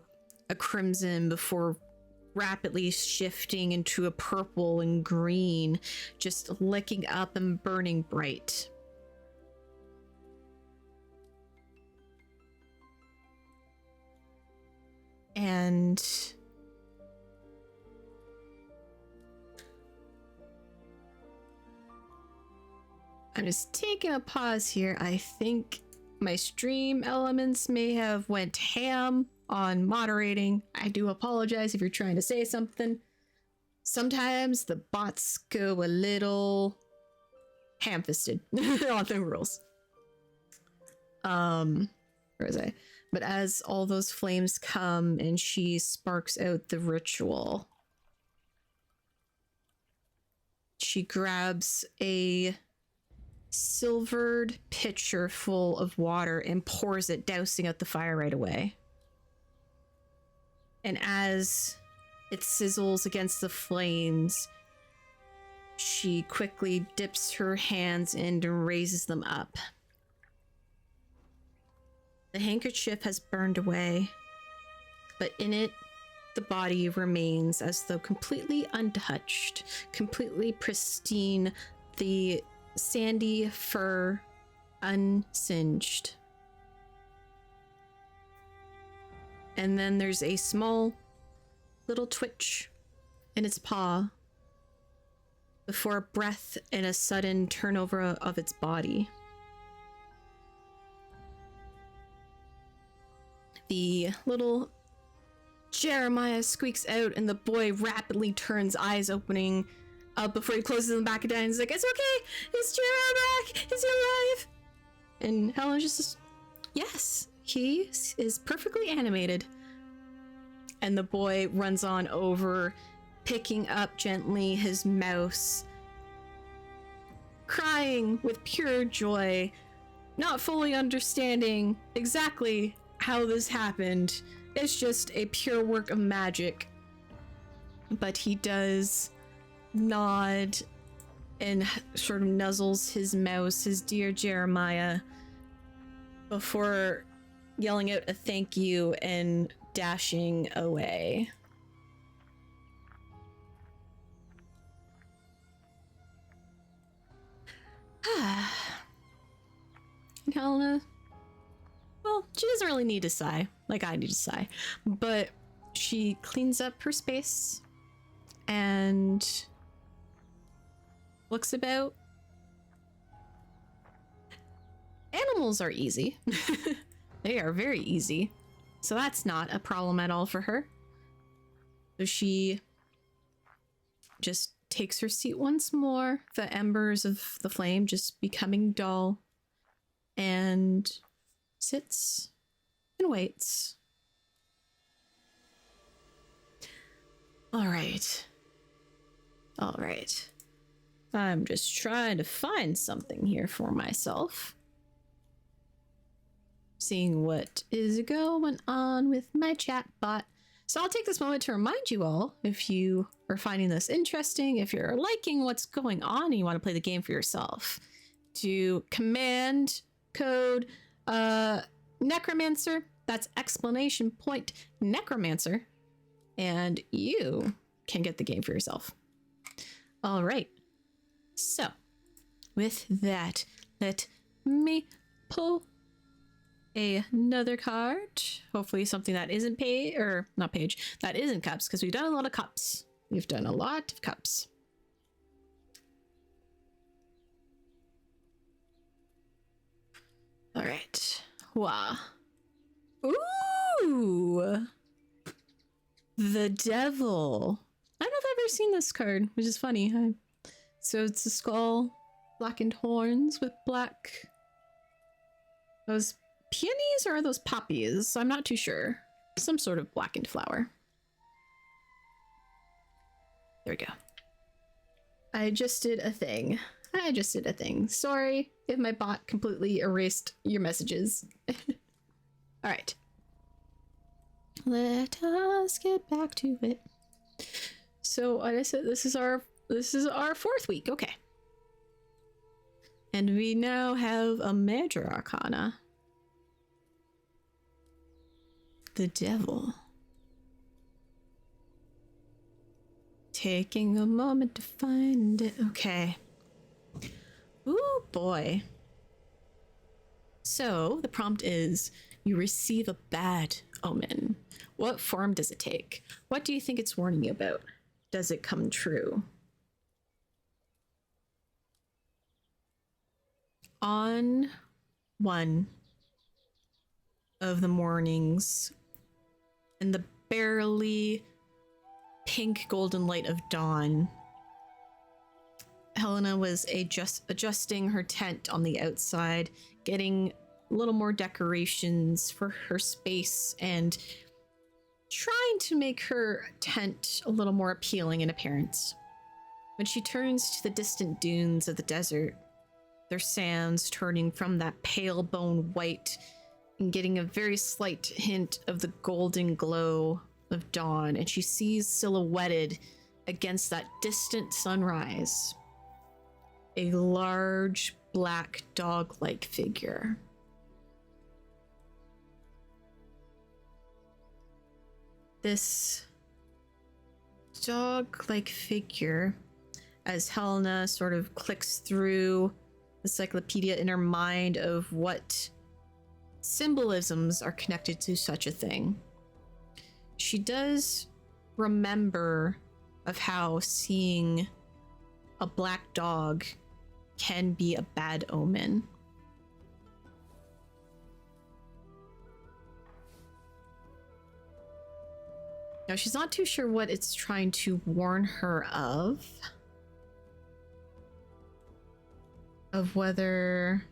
Speaker 1: a crimson before rapidly shifting into a purple and green, just licking up and burning bright. And I'm just taking a pause here. I think my stream elements may have went ham on moderating. I do apologize if you're trying to say something. Sometimes the bots go a little ham-fisted on the rules. Where was I? But as all those flames come and she sparks out the ritual, she grabs a silvered pitcher full of water and pours it, dousing out the fire right away. And as it sizzles against the flames, she quickly dips her hands in and raises them up. The handkerchief has burned away, but in it, the body remains as though completely untouched, completely pristine, the sandy fur unsinged. And then there's a small little twitch in its paw before a breath and a sudden turnover of its body. The little Jeremiah squeaks out, and the boy rapidly turns, eyes opening up before he closes them back down. He's like, "It's okay, it's Jeremiah back, is he alive?" And Helen just says, "Yes, he is perfectly animated." And the boy runs on over, picking up gently his mouse, crying with pure joy, not fully understanding exactly how this happened. It's just a pure work of magic. But he does nod and sort of nuzzles his mouse, his dear Jeremiah, before yelling out a thank you and dashing away. Helena, well, she doesn't really need to sigh like I need to sigh, but she cleans up her space and looks about. Animals are easy. They are very easy. So that's not a problem at all for her. So she just takes her seat once more, the embers of the flame just becoming dull, and sits and waits. All right. I'm just trying to find something here for myself. Seeing what is going on with my chat bot. So I'll take this moment to remind you all, if you are finding this interesting, if you're liking what's going on and you want to play the game for yourself, to command code Necromancer, that's exclamation point Necromancer, and you can get the game for yourself. All right. So with that, let me pull another card. Hopefully something that isn't page, or not page, that isn't cups, because we've done a lot of cups. We've done a lot of cups. All right. Wow. Ooh. The Devil. I don't know if I've ever seen this card, which is funny. So it's a skull, blackened horns with black... Those peonies or are those poppies? I'm not too sure. Some sort of blackened flower. There we go. I just did a thing. Sorry if my bot completely erased your messages. All right. Let us get back to it. So, like I said, this is our 4th week. Okay. And we now have a major arcana. The Devil. Taking a moment to find it. Okay. Ooh, boy. So, the prompt is, you receive a bad omen. What form does it take? What do you think it's warning you about? Does it come true? On one of the mornings, in the barely pink golden light of dawn, Helena was adjusting her tent on the outside, getting a little more decorations for her space and trying to make her tent a little more appealing in appearance. When she turns to the distant dunes of the desert, their sands turning from that pale bone white and getting a very slight hint of the golden glow of dawn, and she sees silhouetted against that distant sunrise a large black dog-like figure. This dog-like figure, as Helena sort of clicks through the encyclopedia in her mind of what symbolisms are connected to such a thing, she does remember of how seeing a black dog can be a bad omen. Now, she's not too sure what it's trying to warn her of whether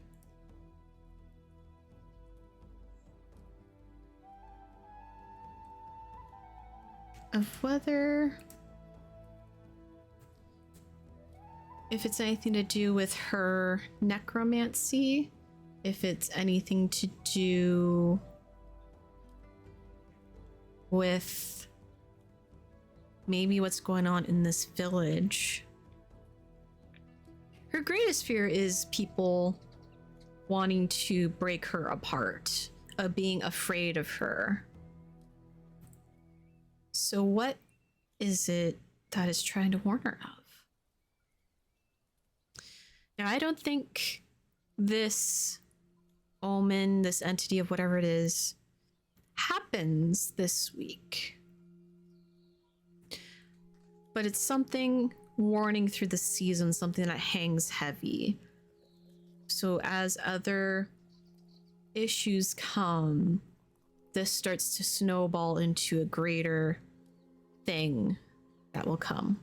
Speaker 1: if it's anything to do with her necromancy, if it's anything to do with maybe what's going on in this village. Her greatest fear is people wanting to break her apart, of being afraid of her. So what is it that is trying to warn her of? Now, I don't think this omen, this entity of whatever it is, happens this week. But it's something warning through the season, something that hangs heavy. So as other issues come, this starts to snowball into a greater thing that will come.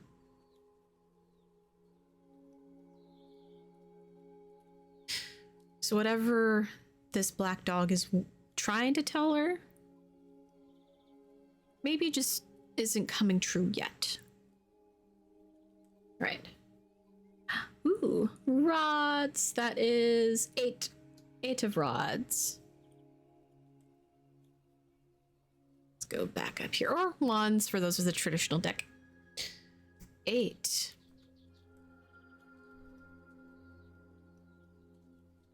Speaker 1: So whatever this black dog is trying to tell her, maybe just isn't coming true yet. Right. Ooh, rods. That is 8 of rods. Let's go back up here. Or wands for those with the traditional deck. 8.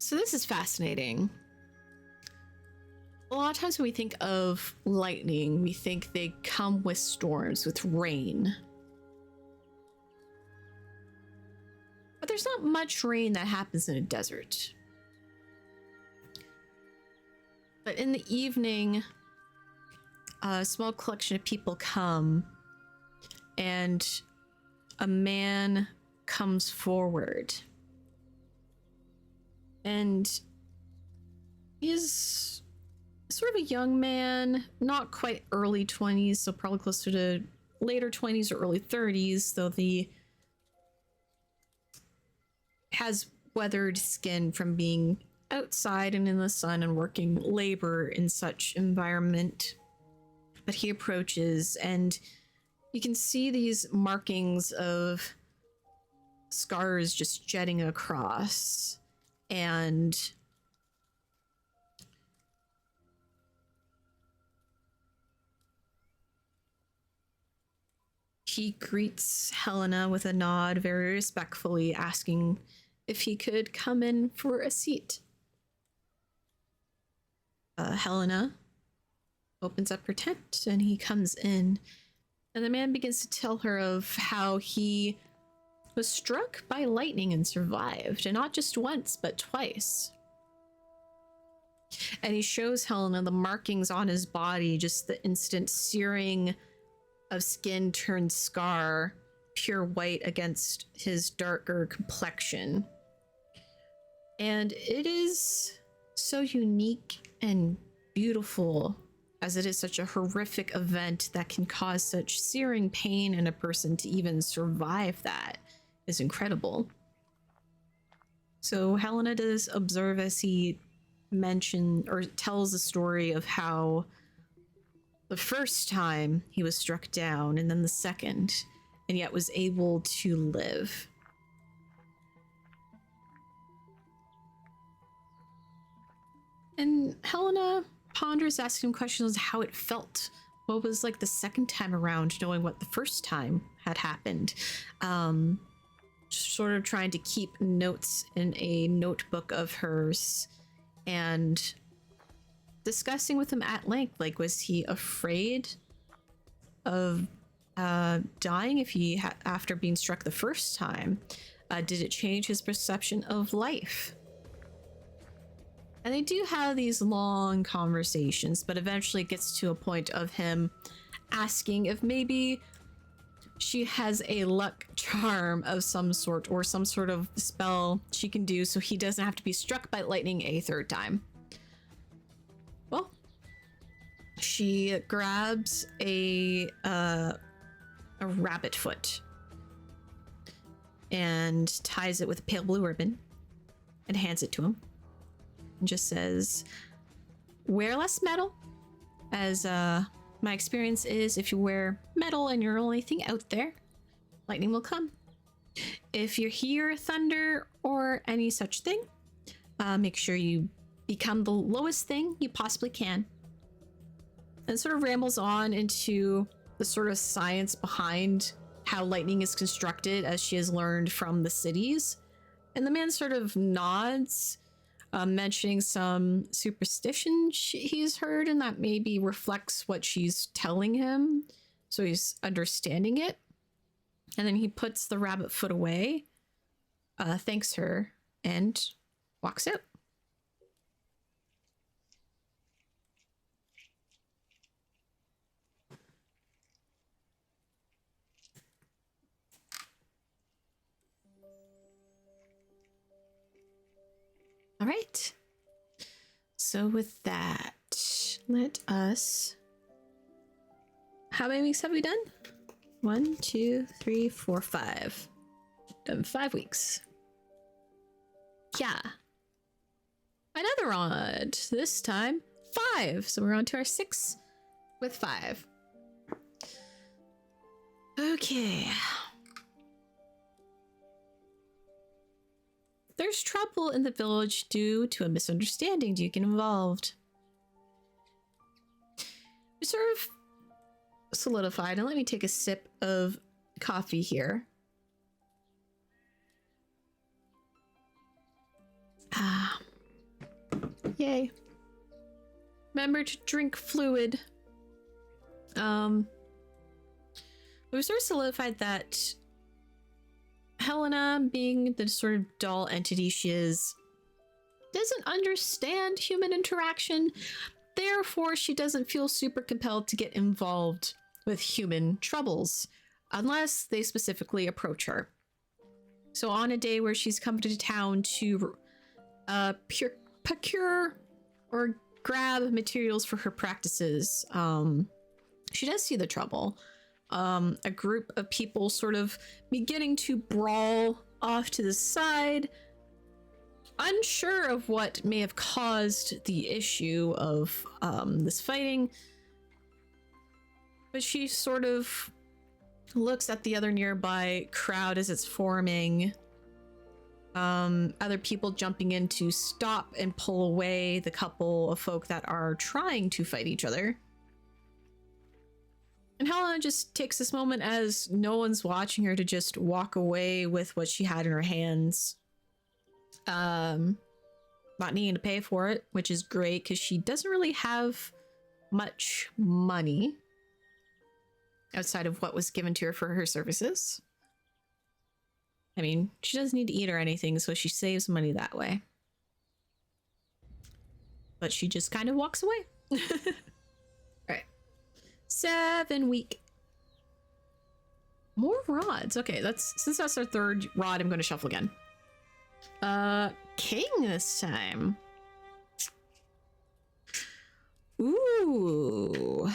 Speaker 1: So this is fascinating. A lot of times when we think of lightning, we think they come with storms, with rain. But there's not much rain that happens in a desert. But in the evening, a small collection of people come, and a man comes forward. And he's sort of a young man, not quite early 20s, so probably closer to later 20s or early 30s, though he has weathered skin from being outside and in the sun and working labor in such environment. But he approaches, and you can see these markings of scars just jetting across, and he greets Helena with a nod, very respectfully, asking if he could come in for a seat. Helena opens up her tent, and he comes in, and the man begins to tell her of how he was struck by lightning and survived, and not just once, but twice. And he shows Helena the markings on his body, just the instant searing of skin turned scar, pure white against his darker complexion. And it is so unique and beautiful, as it is such a horrific event that can cause such searing pain in a person. To even survive that is incredible. So Helena does observe as he mentions or tells the story of how the first time he was struck down, and then the second, and yet was able to live. And Helena ponders, asking questions how it felt. What was like the second time around, knowing what the first time had happened. Sort of trying to keep notes in a notebook of hers, and discussing with him at length, like, was he afraid of dying if he after being struck the first time? Did it change his perception of life? And they do have these long conversations, but eventually it gets to a point of him asking if maybe she has a luck charm of some sort, or some sort of spell she can do so he doesn't have to be struck by lightning a third time. Well, she grabs a rabbit foot and ties it with a pale blue ribbon and hands it to him. And just says, wear less metal, as my experience is if you wear metal and you're the only thing out there, lightning will come. If you hear thunder or any such thing, make sure you become the lowest thing you possibly can. And sort of rambles on into the sort of science behind how lightning is constructed, as she has learned from the cities. And the man sort of nods, mentioning some superstition he's heard, and that maybe reflects what she's telling him, so he's understanding it. And then he puts the rabbit foot away, thanks her, and walks out. All right. So with that, let us... How many weeks have we done? 1, 2, 3, 4, 5. Done 5 weeks. Yeah. Another odd. This time, 5. So we're on to our 6 with 5. Okay. There's trouble in the village due to a misunderstanding do you get involved. We sort of solidified, and let me take a sip of coffee here. Yay. Remember to drink fluid. We sort of solidified that Helena, being the sort of doll entity she is, doesn't understand human interaction, therefore she doesn't feel super compelled to get involved with human troubles unless they specifically approach her. So on a day where she's come to town to procure or grab materials for her practices, she does see the trouble. A group of people sort of beginning to brawl off to the side, unsure of what may have caused the issue of this fighting. But she sort of looks at the other nearby crowd as it's forming. Other people jumping in to stop and pull away the couple of folk that are trying to fight each other. And Helena just takes this moment, as no one's watching her, to just walk away with what she had in her hands. Not needing to pay for it, which is great because she doesn't really have much money outside of what was given to her for her services. I mean, she doesn't need to eat or anything, so she saves money that way. But she just kind of walks away. Alright. 7 week. More rods. Okay, since that's our third rod, I'm going to shuffle again. King this time. Ooh.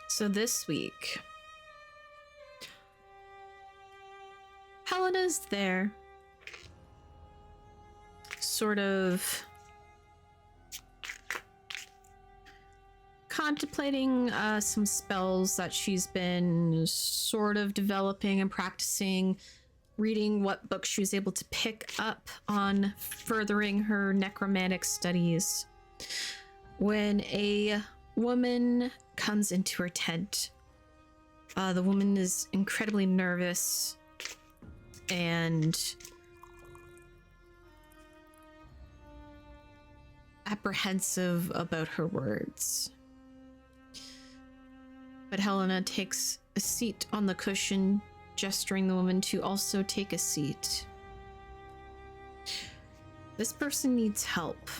Speaker 1: So this week, Helena's there, sort of contemplating some spells that she's been sort of developing and practicing, reading what books she was able to pick up on furthering her necromantic studies, when a woman comes into her tent. The woman is incredibly nervous and apprehensive about her words. But Helena takes a seat on the cushion, gesturing the woman to also take a seat. This person needs help.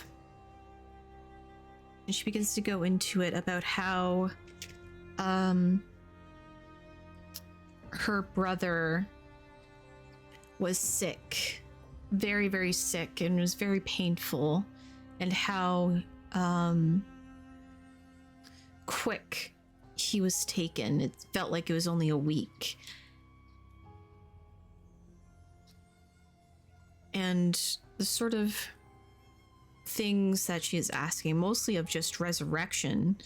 Speaker 1: And she begins to go into it about how her brother was sick, very, very sick, and it was very painful, and how quick he was taken. It felt like it was only a week. And the sort of things that she is asking, mostly of just resurrection.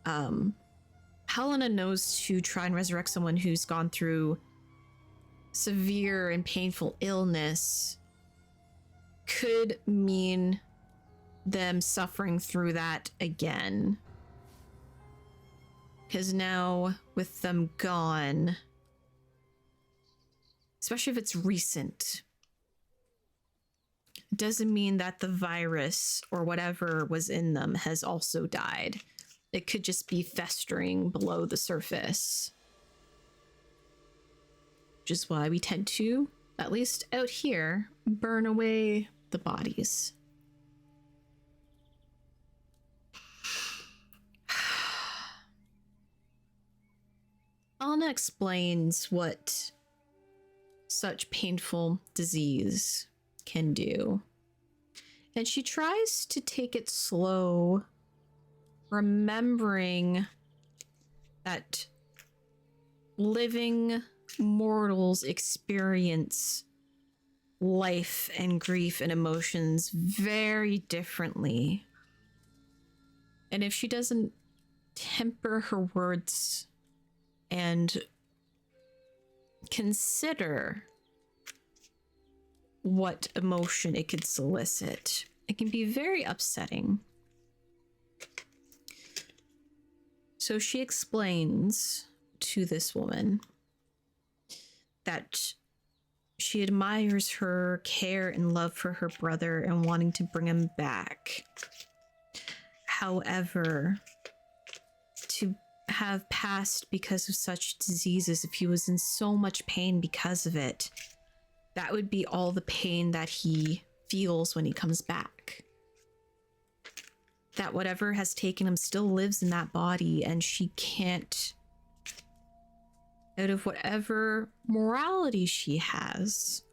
Speaker 1: Helena knows to try and resurrect someone who's gone through severe and painful illness could mean them suffering through that again. Because now, with them gone, especially if it's recent, doesn't mean that the virus or whatever was in them has also died. It could just be festering below the surface. Which is why we tend to, at least out here, burn away the bodies. Anna explains what such painful disease can do. And she tries to take it slow, remembering that living mortals experience life and grief and emotions very differently. And if she doesn't temper her words and consider what emotion it could solicit, it can be very upsetting. So she explains to this woman that she admires her care and love for her brother and wanting to bring him back. However, to have passed because of such diseases, if he was in so much pain because of it, that would be all the pain that he feels when he comes back. that whatever has taken him still lives in that body, and she can't, out of whatever morality she has,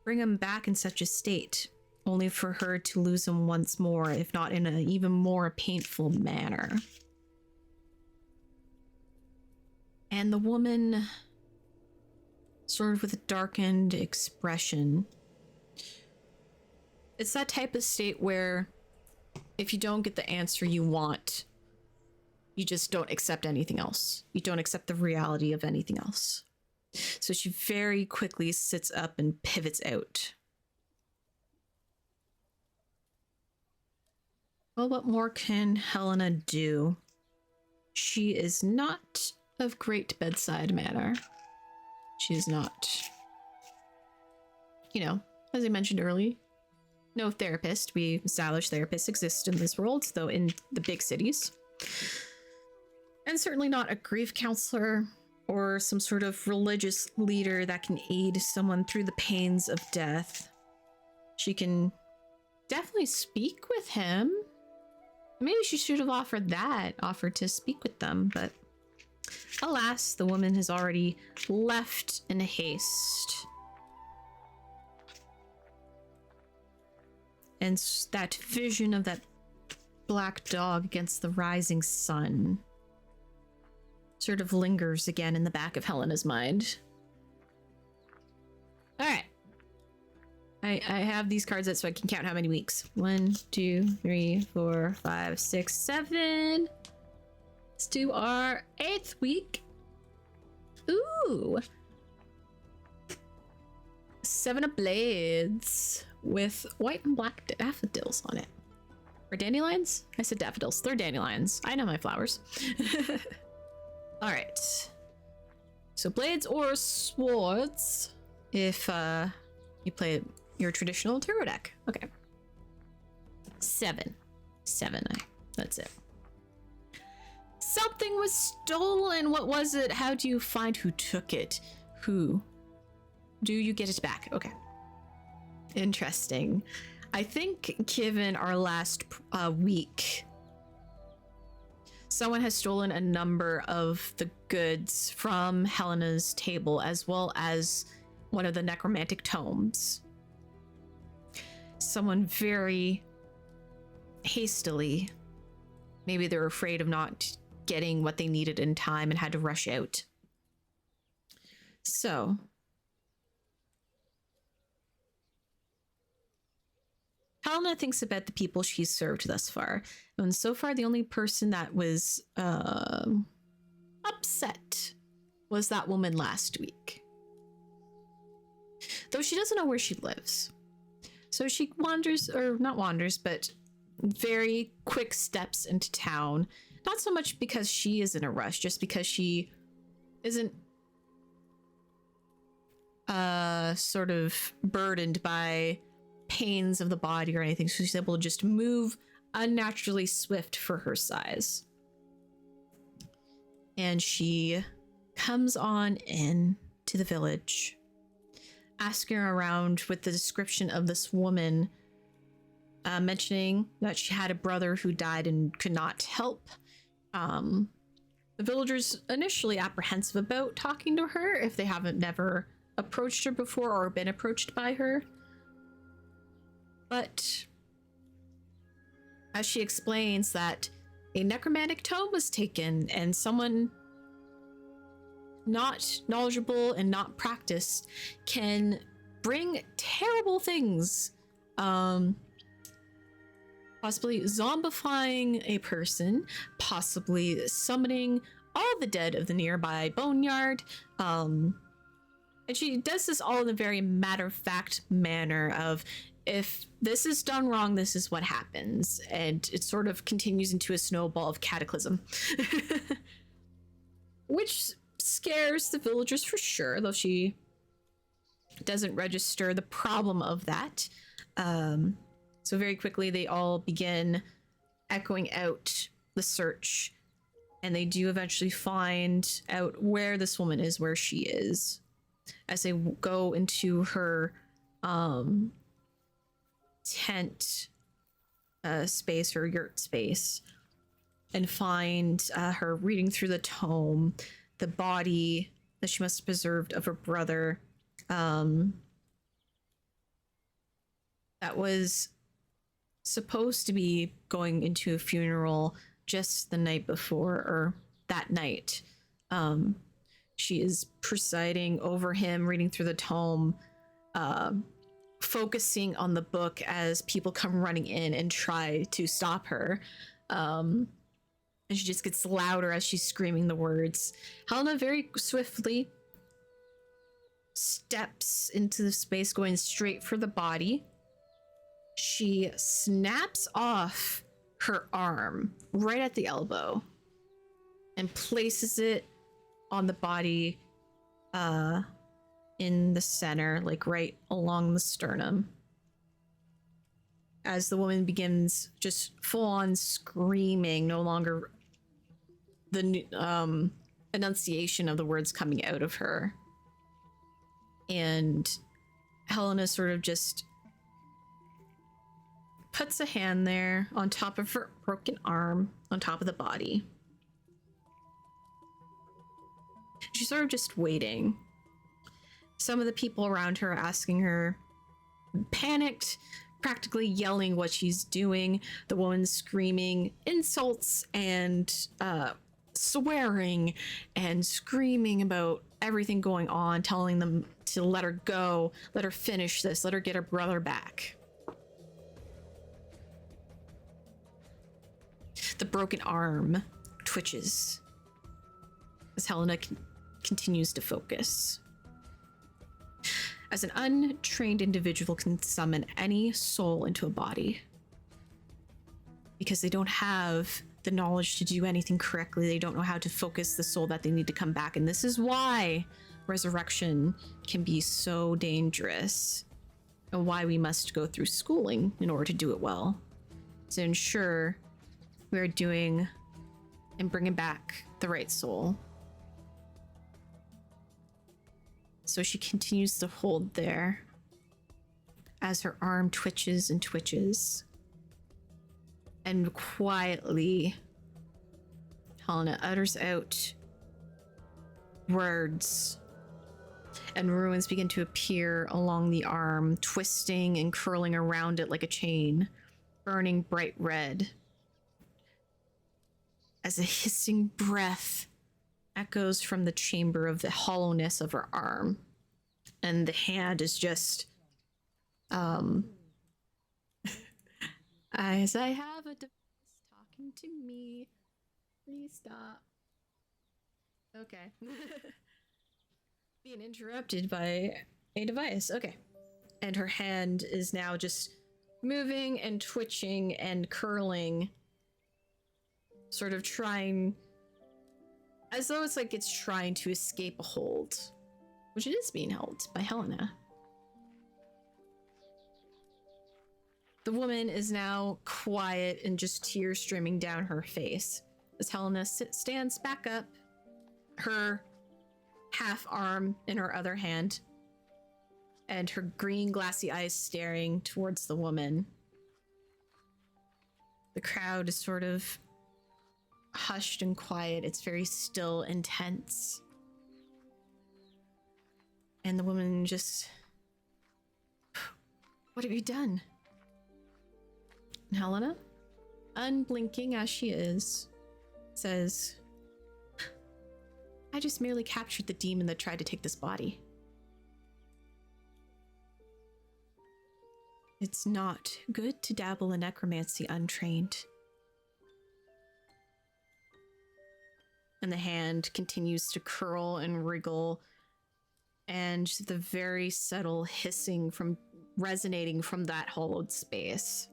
Speaker 1: bring him back in such a state, only for her to lose him once more, if not in an even more painful manner. And the woman, sort of with a darkened expression, it's that type of state where if you don't get the answer you want, you just don't accept anything else. You don't accept the reality of anything else. So she very quickly sits up and pivots out. Well, what more can Helena do? She is not of great bedside manner. She is not, you know, as I mentioned earlier, no therapist. We established therapists exist in this world, though in the big cities. And certainly not a grief counselor or some sort of religious leader that can aid someone through the pains of death. She can definitely speak with him. Maybe she should have offered to speak with them, but alas, the woman has already left in haste. And that vision of that black dog against the rising sun sort of lingers again in the back of Helena's mind. All right. I have these cards out so I can count how many weeks. 1, 2, 3, 4, 5, 6, 7. Let's do our 8th week. Ooh. 7 of Blades with white and black daffodils on it. Or dandelions? I said daffodils. They're dandelions. I know my flowers. All right. So blades or swords if you play your traditional tarot deck. Okay. 7. That's it. Something was stolen. What was it? How do you find who took it? Who? Do you get it back? Okay. Interesting. I think given our last week, someone has stolen a number of the goods from Helena's table, as well as one of the necromantic tomes. Someone very hastily, maybe they're afraid of not getting what they needed in time and had to rush out. So Helena thinks about the people she's served thus far. And so far, the only person that was upset was that woman last week. Though she doesn't know where she lives. So she wanders, or not wanders, but very quick steps into town. Not so much because she is in a rush, just because she isn't sort of burdened by pains of the body or anything, so she's able to just move unnaturally swift for her size. And she comes on in to the village, asking around with the description of this woman, mentioning that she had a brother who died and could not help. The villagers initially apprehensive about talking to her if they haven't never approached her before or been approached by her. But as she explains that a necromantic tome was taken and someone not knowledgeable and not practiced can bring terrible things, possibly zombifying a person, possibly summoning all the dead of the nearby boneyard. And she does this all in a very matter-of-fact manner of, if this is done wrong, this is what happens. And it sort of continues into a snowball of cataclysm. Which scares the villagers for sure, though she doesn't register the problem of that. So very quickly, they all begin echoing out the search. And they do eventually find out where this woman is, where she is. As they go into her tent space or yurt space and find her reading through the tome, the body that she must have preserved of her brother, that was supposed to be going into a funeral just the night before, or that night. She is presiding over him, reading through the tome, focusing on the book as people come running in and try to stop her. And she just gets louder as she's screaming the words. Helena very swiftly steps into the space, going straight for the body. She snaps off her arm right at the elbow and places it on the body in the center, like right along the sternum. As the woman begins just full on screaming, no longer the enunciation of the words coming out of her. And Helena sort of just puts a hand there on top of her broken arm, on top of the body. She's sort of just waiting. Some of the people around her are asking her, panicked, practically yelling what she's doing. The woman screaming insults and swearing and screaming about everything going on, telling them to let her go, let her finish this, let her get her brother back. The broken arm twitches as Helena continues to focus. As an untrained individual can summon any soul into a body, because they don't have the knowledge to do anything correctly. They don't know how to focus the soul that they need to come back. And this is why resurrection can be so dangerous, and why we must go through schooling in order to do it well, to ensure we're doing and bringing back the right soul. So she continues to hold there as her arm twitches and twitches. And quietly, Helena utters out words, and runes begin to appear along the arm, twisting and curling around it like a chain, burning bright red. As a hissing breath echoes from the chamber of the hollowness of her arm, and the hand is just as I have a device talking to me. Please stop. Okay. Being interrupted by a device. Okay. And her hand is now just moving and twitching and curling, sort of trying, as though it's like it's trying to escape a hold, which it is being held by Helena. The woman is now quiet and just tears streaming down her face as Helena stands back up, her half arm in her other hand, and her green glassy eyes staring towards the woman. The crowd is sort of hushed and quiet. It's very still and tense. And the woman just, what have you done? And Helena, unblinking as she is, says, I just merely captured the demon that tried to take this body. It's not good to dabble in necromancy untrained. And the hand continues to curl and wriggle, and the very subtle hissing from resonating from that hollowed space.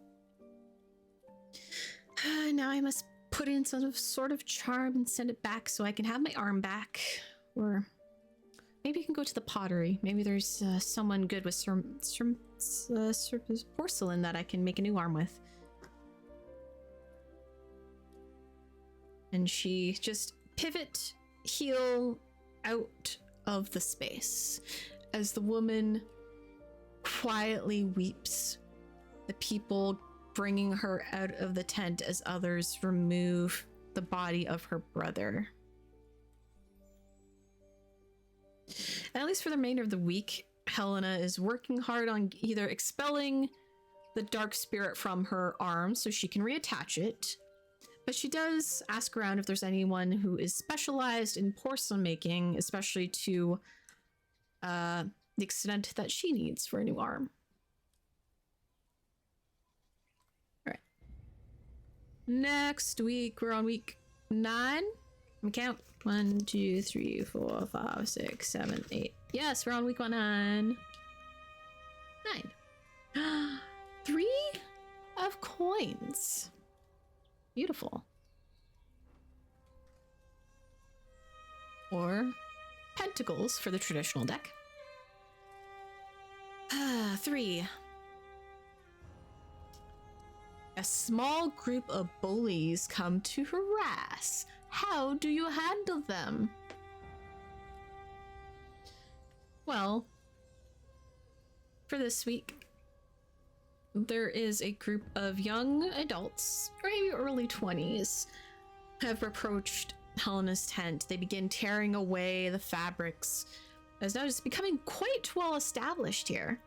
Speaker 1: Now I must put in some sort of charm and send it back so I can have my arm back. Or maybe you can go to the pottery. Maybe there's someone good with porcelain that I can make a new arm with. And she just pivot, heel out of the space as the woman quietly weeps. The people bringing her out of the tent as others remove the body of her brother. And at least for the remainder of the week, Helena is working hard on either expelling the dark spirit from her arm so she can reattach it, but she does ask around if there's anyone who is specialized in porcelain making, especially to the extent that she needs for a new arm. All right. Next week, we're on week 9. Let me count. 1, 2, 3, 4, 5, 6, 7, 8. Yes, we're on week 9. 9. 3 of coins. Beautiful. Or pentacles for the traditional deck. 3. A small group of bullies come to harass. How do you handle them? Well, for this week, there is a group of young adults, or maybe early 20s, have approached Helena's tent. They begin tearing away the fabrics, as now it's becoming quite well established here.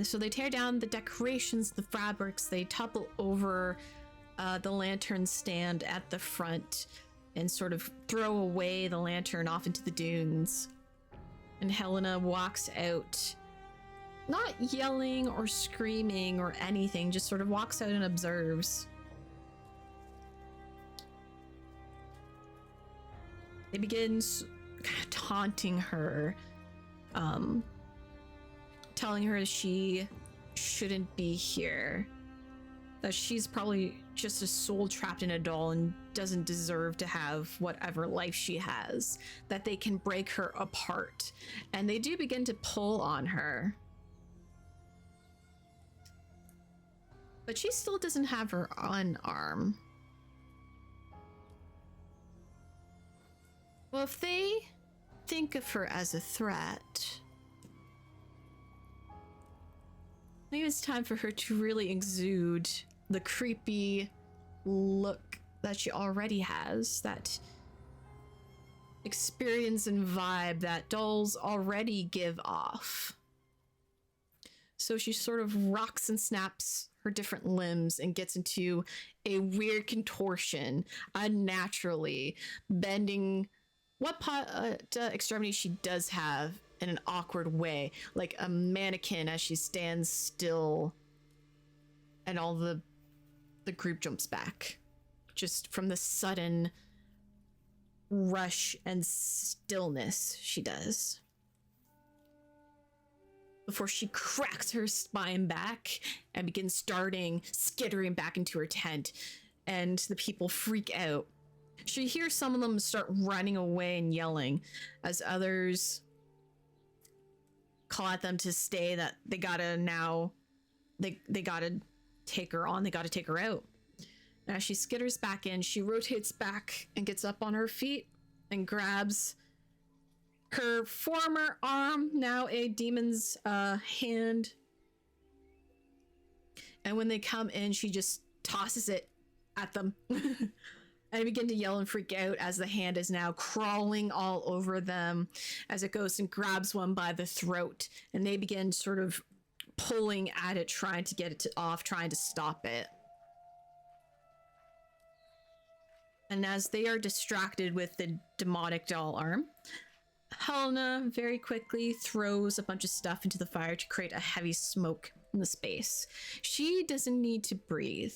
Speaker 1: So they tear down the decorations, the fabrics, they topple over the lantern stand at the front and sort of throw away the lantern off into the dunes. And Helena walks out, not yelling or screaming or anything, just sort of walks out and observes. They begin taunting her, telling her she shouldn't be here, that she's probably just a soul trapped in a doll and doesn't deserve to have whatever life she has, that they can break her apart. And they do begin to pull on her. But she still doesn't have her on arm. Well, if they think of her as a threat, maybe it's time for her to really exude the creepy look that she already has, that experience and vibe that dolls already give off. So she sort of rocks and snaps her different limbs and gets into a weird contortion, unnaturally, bending what extremity she does have in an awkward way, like a mannequin as she stands still, and all the group jumps back just from the sudden rush and stillness she does, before she cracks her spine back and begins skittering back into her tent, and the people freak out. She hears some of them start running away and yelling as others call at them to stay, that they gotta take her on, they gotta take her out. And as she skitters back in, she rotates back and gets up on her feet and grabs her former arm, now a demon's hand. And when they come in, she just tosses it at them. And begin to yell and freak out as the hand is now crawling all over them as it goes and grabs one by the throat. And they begin sort of pulling at it, trying to get it off, trying to stop it. And as they are distracted with the demonic doll arm, Helena very quickly throws a bunch of stuff into the fire to create a heavy smoke in the space. She doesn't need to breathe.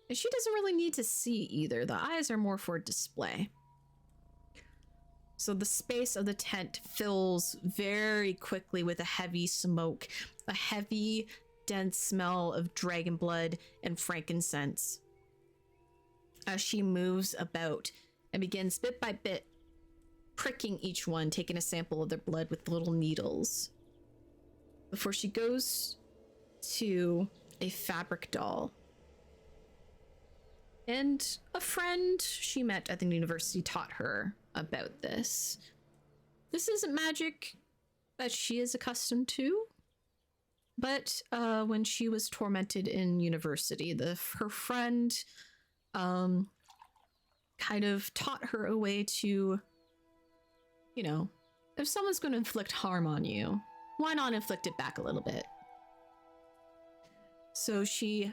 Speaker 1: And she doesn't really need to see either. The eyes are more for display. So the space of the tent fills very quickly with a heavy smoke, a heavy, dense smell of dragon blood and frankincense. As she moves about and begins bit by bit pricking each one, taking a sample of their blood with little needles, before she goes to a fabric doll. And a friend she met at the university taught her about this. This isn't magic that she is accustomed to, But when she was tormented in university, her friend kind of taught her a way to, you know, if someone's going to inflict harm on you, why not inflict it back a little bit? So she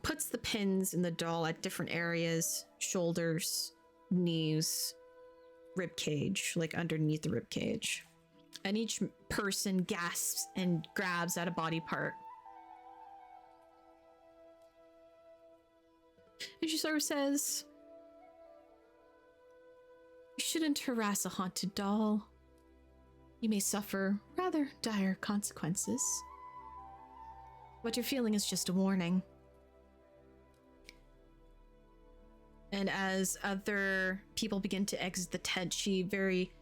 Speaker 1: puts the pins in the doll at different areas: shoulders, knees, rib cage, like underneath the rib cage. And each person gasps and grabs at a body part. And she sort of says, "You shouldn't harass a haunted doll. You may suffer rather dire consequences. What you're feeling is just a warning." And as other people begin to exit the tent, she very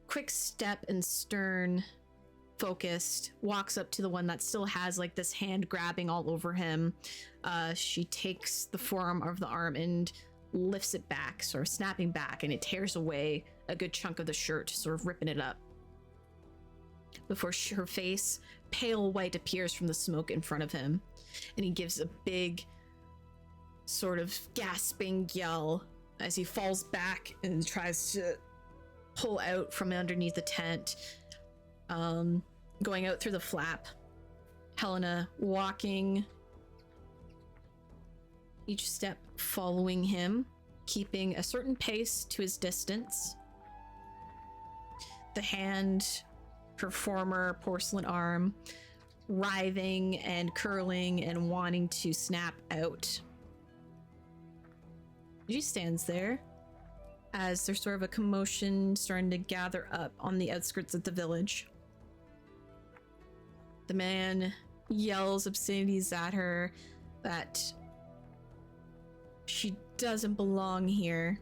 Speaker 1: quick step and stern focused walks up to the one that still has like this hand grabbing all over him. She takes the forearm of the arm and lifts it back, sort of snapping back, and it tears away a good chunk of the shirt, sort of ripping it up. Before her face, pale white, appears from the smoke in front of him, and he gives a big sort of gasping yell as he falls back and tries to pull out from underneath the tent, going out through the flap. Helena walking each step, following him, keeping a certain pace to his distance. The hand, her former porcelain arm, writhing and curling and wanting to snap out. She stands there as there's sort of a commotion starting to gather up on the outskirts of the village. The man yells obscenities at her, that she doesn't belong here.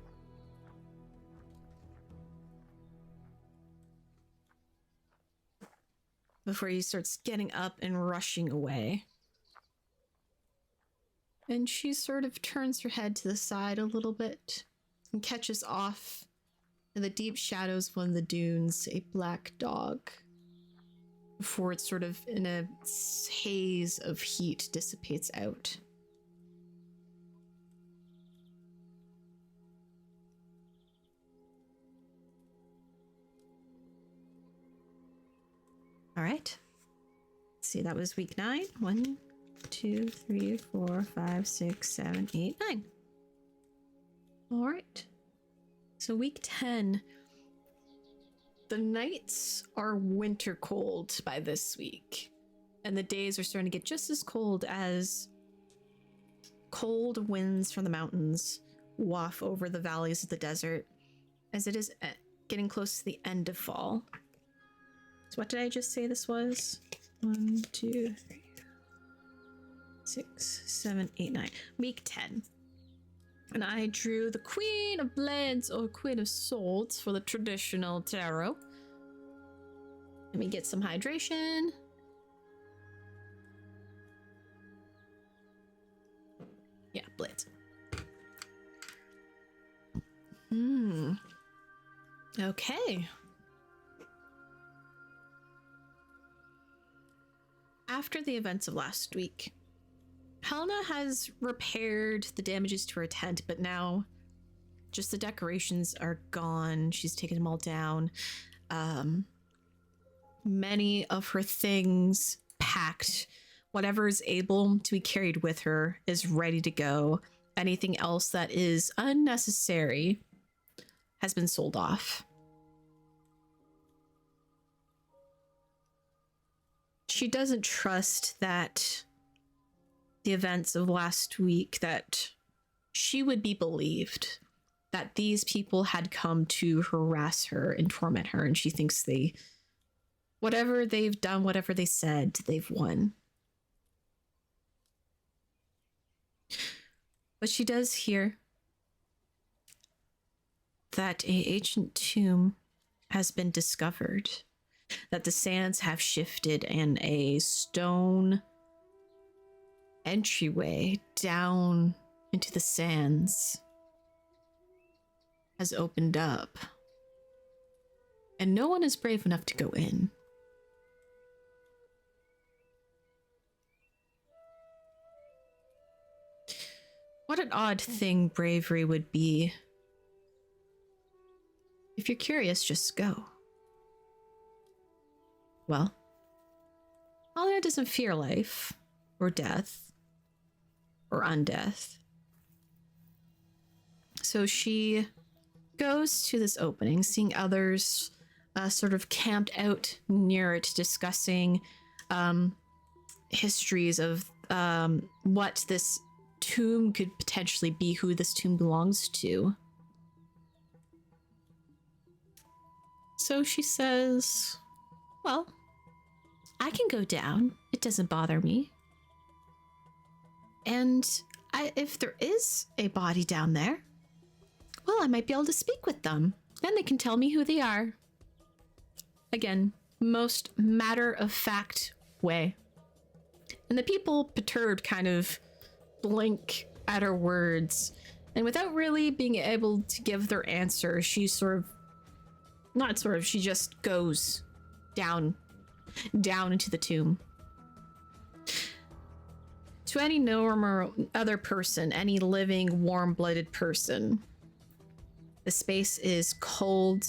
Speaker 1: Before he starts getting up and rushing away. And she sort of turns her head to the side a little bit and catches off in the deep shadows of one of the dunes a black dog, before it sort of in a haze of heat dissipates out. All right. Let's see, that was week 9. 1, 2, 3, 4, 5, 6, 7, 8, 9. All right. So week 10. The nights are winter cold by this week, and the days are starting to get just as cold as cold winds from the mountains waft over the valleys of the desert, as it is getting close to the end of fall. So what did I just say this was? 1, 2, 3, 6, 7, 8, 9. Week 10. And I drew the Queen of Blades or Queen of Swords for the traditional tarot. Let me get some hydration. Yeah, Blades. Okay. After the events of last week, Helena has repaired the damages to her tent, but now just the decorations are gone. She's taken them all down. Many of her things packed. Whatever is able to be carried with her is ready to go. Anything else that is unnecessary has been sold off. She doesn't trust that the events of last week, that she would be believed, that these people had come to harass her and torment her, and she thinks whatever they've done, whatever they said, they've won. But she does hear that an ancient tomb has been discovered, that the sands have shifted and a stone entryway down into the sands has opened up, and no one is brave enough to go in. What an odd thing bravery would be. If you're curious, just go. Well, Helena doesn't fear life, or death, or undeath. So she goes to this opening, seeing others sort of camped out near it, discussing histories of what this tomb could potentially be, who this tomb belongs to. So she says, well, I can go down. It doesn't bother me. And if there is a body down there, well, I might be able to speak with them. Then they can tell me who they are. Again, most matter-of-fact way. And the people perturbed kind of blink at her words. And without really being able to give their answer, she she just goes down into the tomb. To any normal other person, any living, warm-blooded person, the space is cold,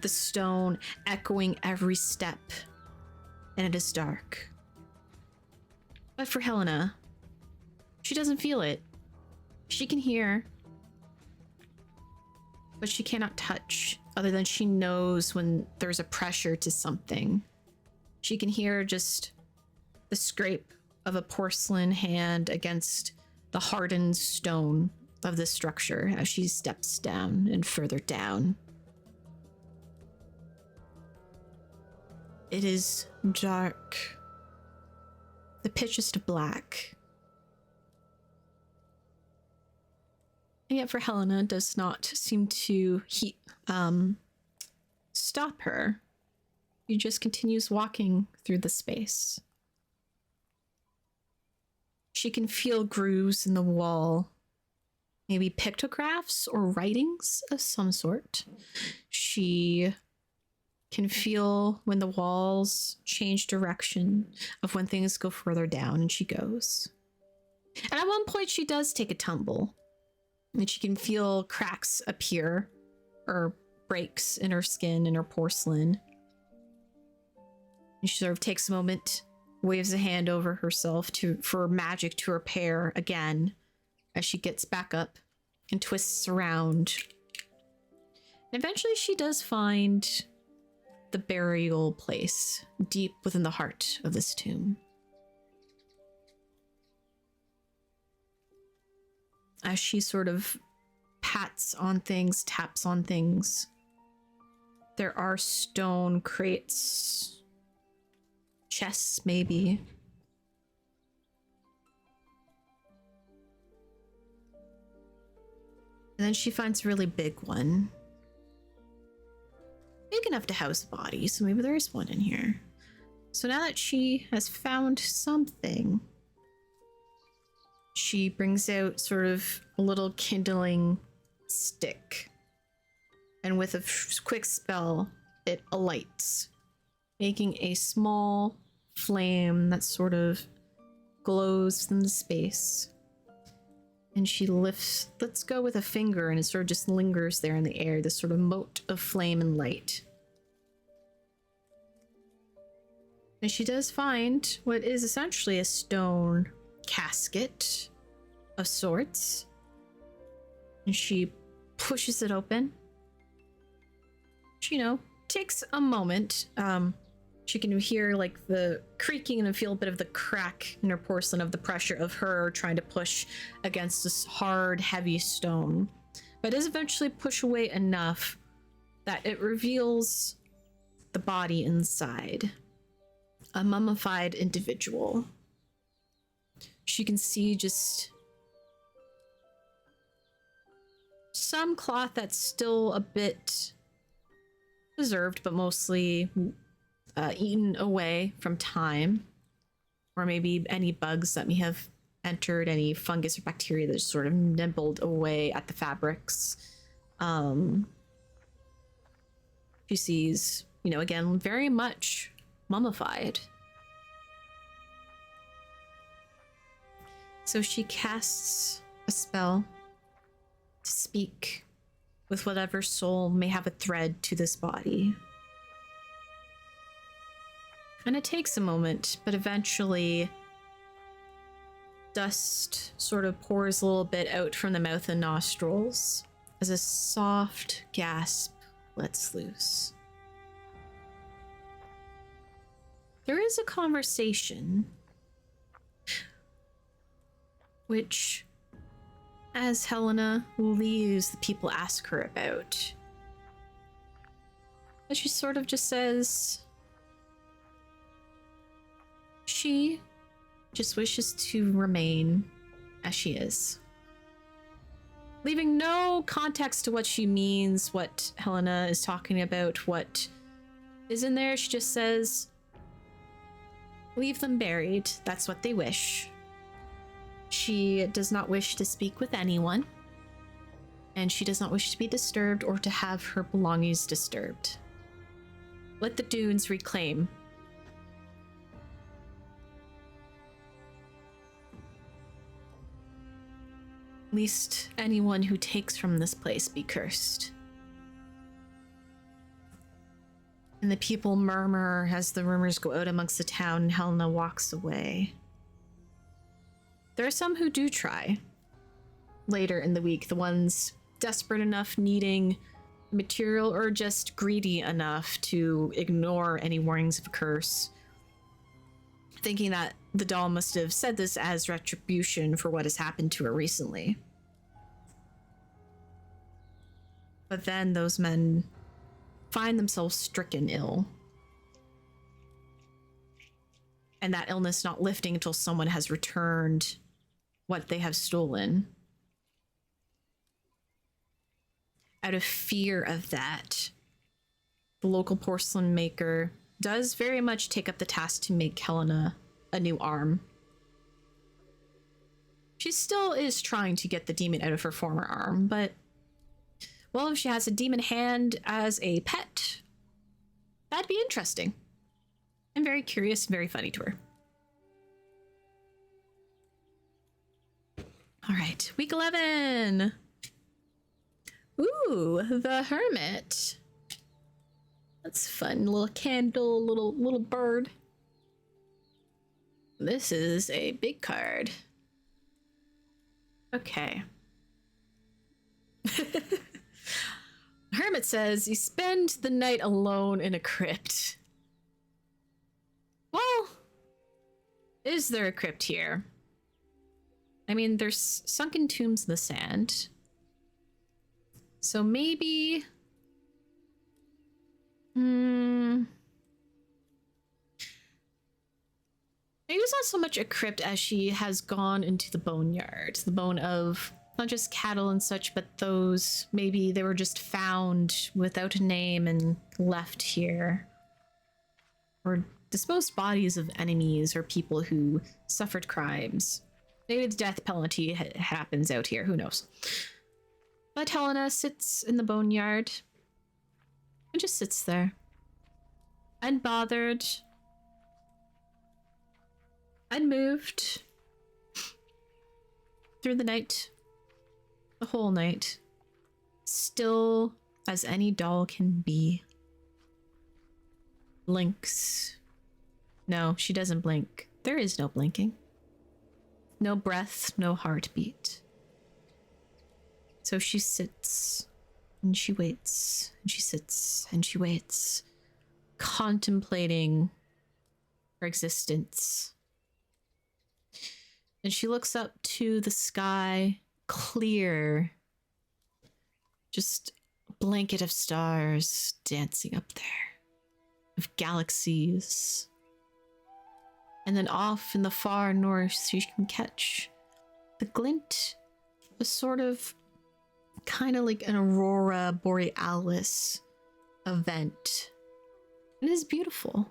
Speaker 1: the stone echoing every step, and it is dark. But for Helena, she doesn't feel it. She can hear, but she cannot touch, other than she knows when there's a pressure to something. She can hear just the scrape of a porcelain hand against the hardened stone of the structure as she steps down and further down. It is dark. The pitch is to black. And yet for Helena, it does not seem to stop her. She just continues walking through the space. She can feel grooves in the wall, maybe pictographs or writings of some sort. She can feel when the walls change direction, of when things go further down, and she goes. And at one point she does take a tumble, and she can feel cracks appear, or breaks in her skin and her porcelain. And she sort of takes a moment, waves a hand over herself for magic to repair again, as she gets back up and twists around. And eventually she does find the burial place deep within the heart of this tomb. As she sort of pats on things, taps on things, there are stone crates, chests maybe. And then she finds a really big one. Big enough to house a body, so maybe there is one in here. So now that she has found something, she brings out sort of a little kindling stick. And with a quick spell, it alights, making a small flame that sort of glows in the space. And she lets go with a finger, and it sort of just lingers there in the air, this sort of mote of flame and light. And she does find what is essentially a stone casket of sorts. And she pushes it open. She, takes a moment. She can hear like the creaking and feel a bit of the crack in her porcelain of the pressure of her trying to push against this hard, heavy stone. But does eventually push away enough that it reveals the body inside. A mummified individual. She can see just some cloth that's still a bit preserved, but mostly eaten away from time, or maybe any bugs that may have entered, any fungus or bacteria that just sort of nibbled away at the fabrics. She sees, again, very much mummified. So she casts a a spell to speak with whatever soul may have a thread to this body. And it takes a moment, but eventually dust sort of pours a little bit out from the mouth and nostrils as a soft gasp lets loose. There is a conversation which, as Helena leaves, the people ask her about. But she sort of just says she just wishes to remain as she is. Leaving no context to what she means, what Helena is talking about, what is in there, she just says, leave them buried. That's what they wish. She does not wish to speak with anyone, and she does not wish to be disturbed or to have her belongings disturbed. Let the dunes reclaim. Least anyone who takes from this place be cursed. And the people murmur as the rumors go out amongst the town and Helena walks away. There are some who do try later in the week, the ones desperate enough, needing material, or just greedy enough to ignore any warnings of a curse, thinking that the doll must have said this as retribution for what has happened to her recently. But then those men find themselves stricken ill. And that illness not lifting until someone has returned what they have stolen. Out of fear of that, the local porcelain maker does very much take up the task to make Helena a new arm. She still is trying to get the demon out of her former arm, but, well, if she has a demon hand as a pet, that'd be interesting. And very curious and very funny to her. All right, week 11. Ooh, the Hermit. That's fun. Little candle, little bird. This is a big card. Okay. Hermit says you spend the night alone in a crypt. Well, is there a crypt here? I mean, there's sunken tombs in the sand. So maybe... maybe it's not so much a crypt as she has gone into the boneyard. The bone of not just cattle and such, but those, maybe they were just found without a name and left here. Or disposed bodies of enemies or people who suffered crimes. Maybe the death penalty happens out here, who knows. But Helena sits in the boneyard and just sits there, unbothered, unmoved, through the night, the whole night, still as any doll can be. Blinks. No, she doesn't blink. There is no blinking. No breath, no heartbeat. So she sits and she waits and she sits and she waits, contemplating her existence. And she looks up to the sky, clear, just a blanket of stars dancing up there, of galaxies. And then off in the far north, she can catch the glint, a sort of kind of like an aurora borealis event. It is beautiful.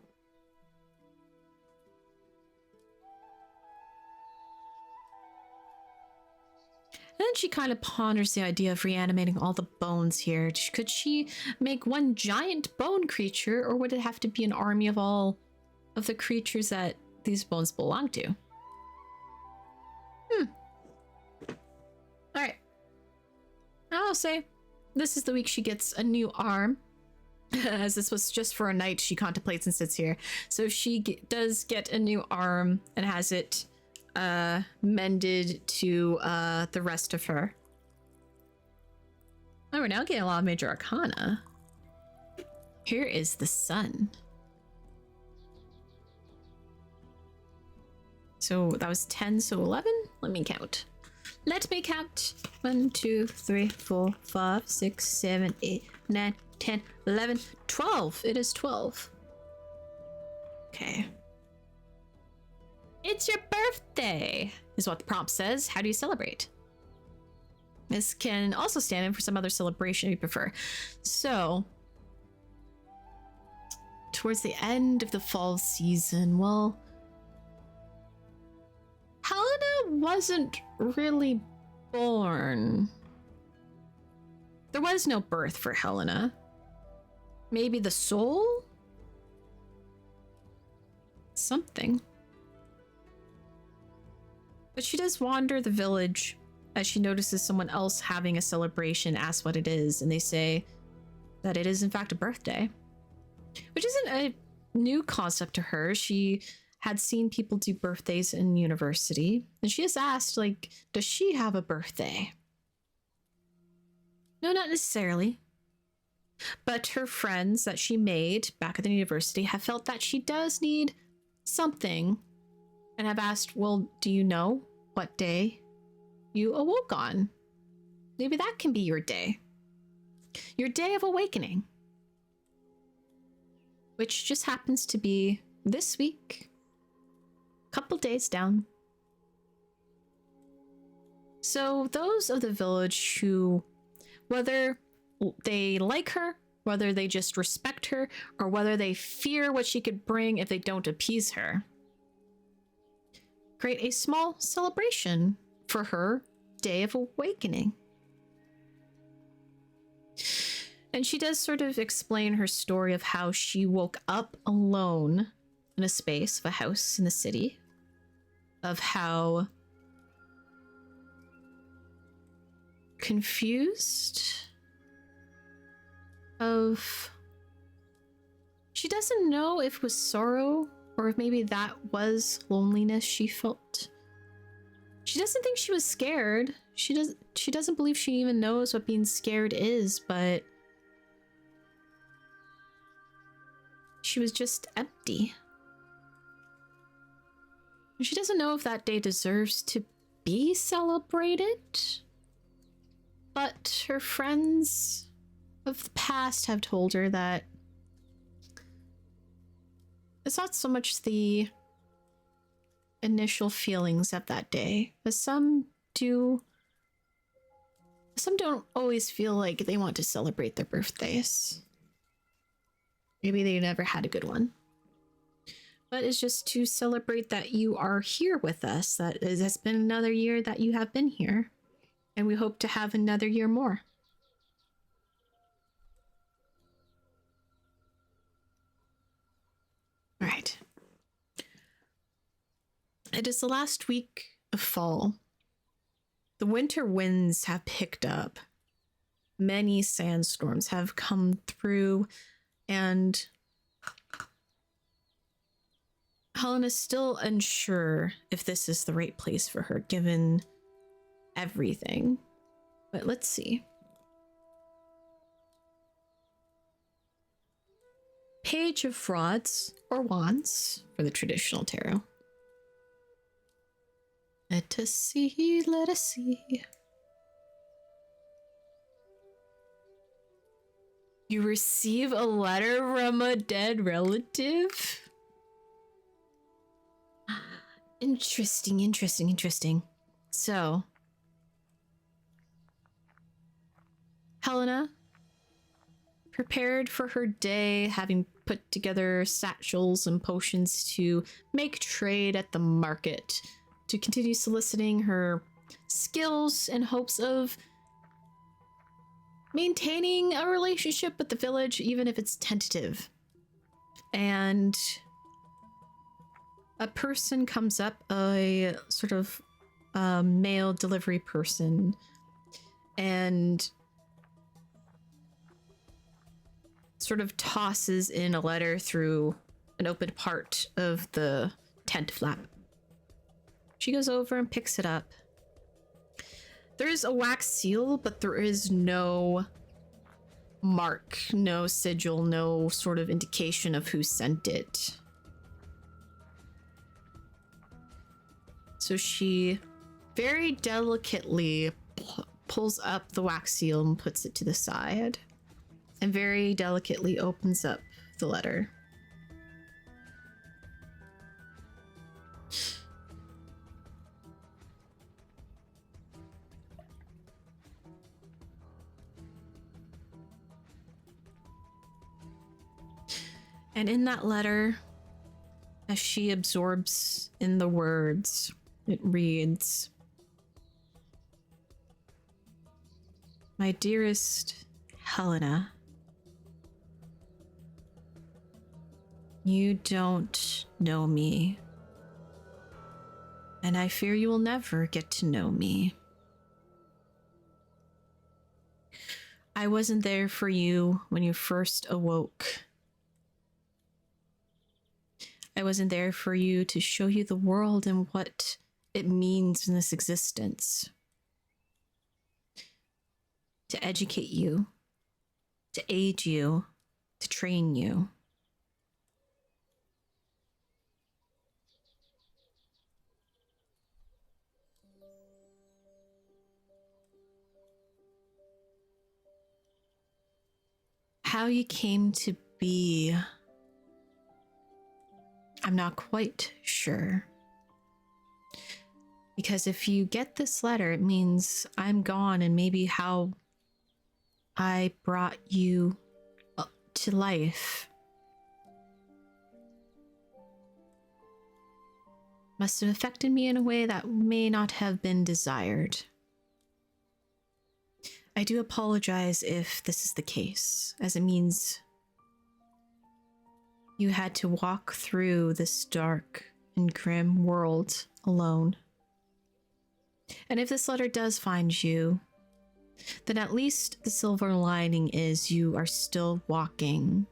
Speaker 1: And then she kind of ponders the idea of reanimating all the bones here. Could she make one giant bone creature, or would it have to be an army of all of the creatures that these bones belong to? I'll say this is the week she gets a new arm. As this was just for a night, she contemplates and sits here. So she does get a new arm and has it mended to the rest of her. Oh, we're now getting a lot of major arcana. Here is the sun. So that was 10, so 11? Let me count. Let me count. 1, 2, 3, 4, 5, 6, 7, 8, 9, 10, 11, 12. It is 12. Okay. It's your birthday, is what the prompt says. How do you celebrate? This can also stand in for some other celebration you prefer. So, towards the end of the fall season, well, Helena wasn't really born. There was no birth for Helena. Maybe the soul? Something. But she does wander the village as she notices someone else having a celebration, asks what it is, and they say that it is in fact a birthday. Which isn't a new concept to her. She had seen people do birthdays in university, and she has asked, like, does she have a birthday? No, not necessarily. But her friends that she made back at the university have felt that she does need something and have asked, well, do you know what day you awoke on? Maybe that can be your day. Your day of awakening. Which just happens to be this week. Couple days down. So those of the village who, whether they like her, whether they just respect her, or whether they fear what she could bring if they don't appease her, create a small celebration for her day of awakening. And she does sort of explain her story of how she woke up alone in a space of a house in the city, of how confused, of she doesn't know if it was sorrow or if maybe that was loneliness she felt. She doesn't think she was scared. She doesn't believe she even knows what being scared is, but she was just empty. She doesn't know if that day deserves to be celebrated, but her friends of the past have told her that it's not so much the initial feelings of that day, but some don't always feel like they want to celebrate their birthdays. Maybe they never had a good one. But it's just to celebrate that you are here with us, that it has been another year that you have been here, and we hope to have another year more. All right. It is the last week of fall. The winter winds have picked up. Many sandstorms have come through, and Helen is still unsure if this is the right place for her, given everything. But let's see. Page of Frauds, or Wands, for the traditional tarot. Let us see, let us see. You receive a letter from a dead relative? Interesting, interesting, interesting. So, Helena prepared for her day, having put together satchels and potions to make trade at the market, to continue soliciting her skills in hopes of maintaining a relationship with the village, even if it's tentative. And a person comes up, a sort of mail delivery person, and sort of tosses in a letter through an open part of the tent flap. She goes over and picks it up. There is a wax seal, but there is no mark, no sigil, no sort of indication of who sent it. So she very delicately pulls up the wax seal and puts it to the side, and very delicately opens up the letter. And in that letter, as she absorbs in the words, it reads, "My dearest Helena, you don't know me, and I fear you will never get to know me. I wasn't there for you when you first awoke. I wasn't there for you to show you the world and what it means in this existence. To educate you, to aid you, to train you. How you came to be, I'm not quite sure. Because if you get this letter, it means I'm gone, and maybe how I brought you to life must have affected me in a way that may not have been desired. I do apologize if this is the case, as it means you had to walk through this dark and grim world alone. And if this letter does find you, then at least the silver lining is you are still walking,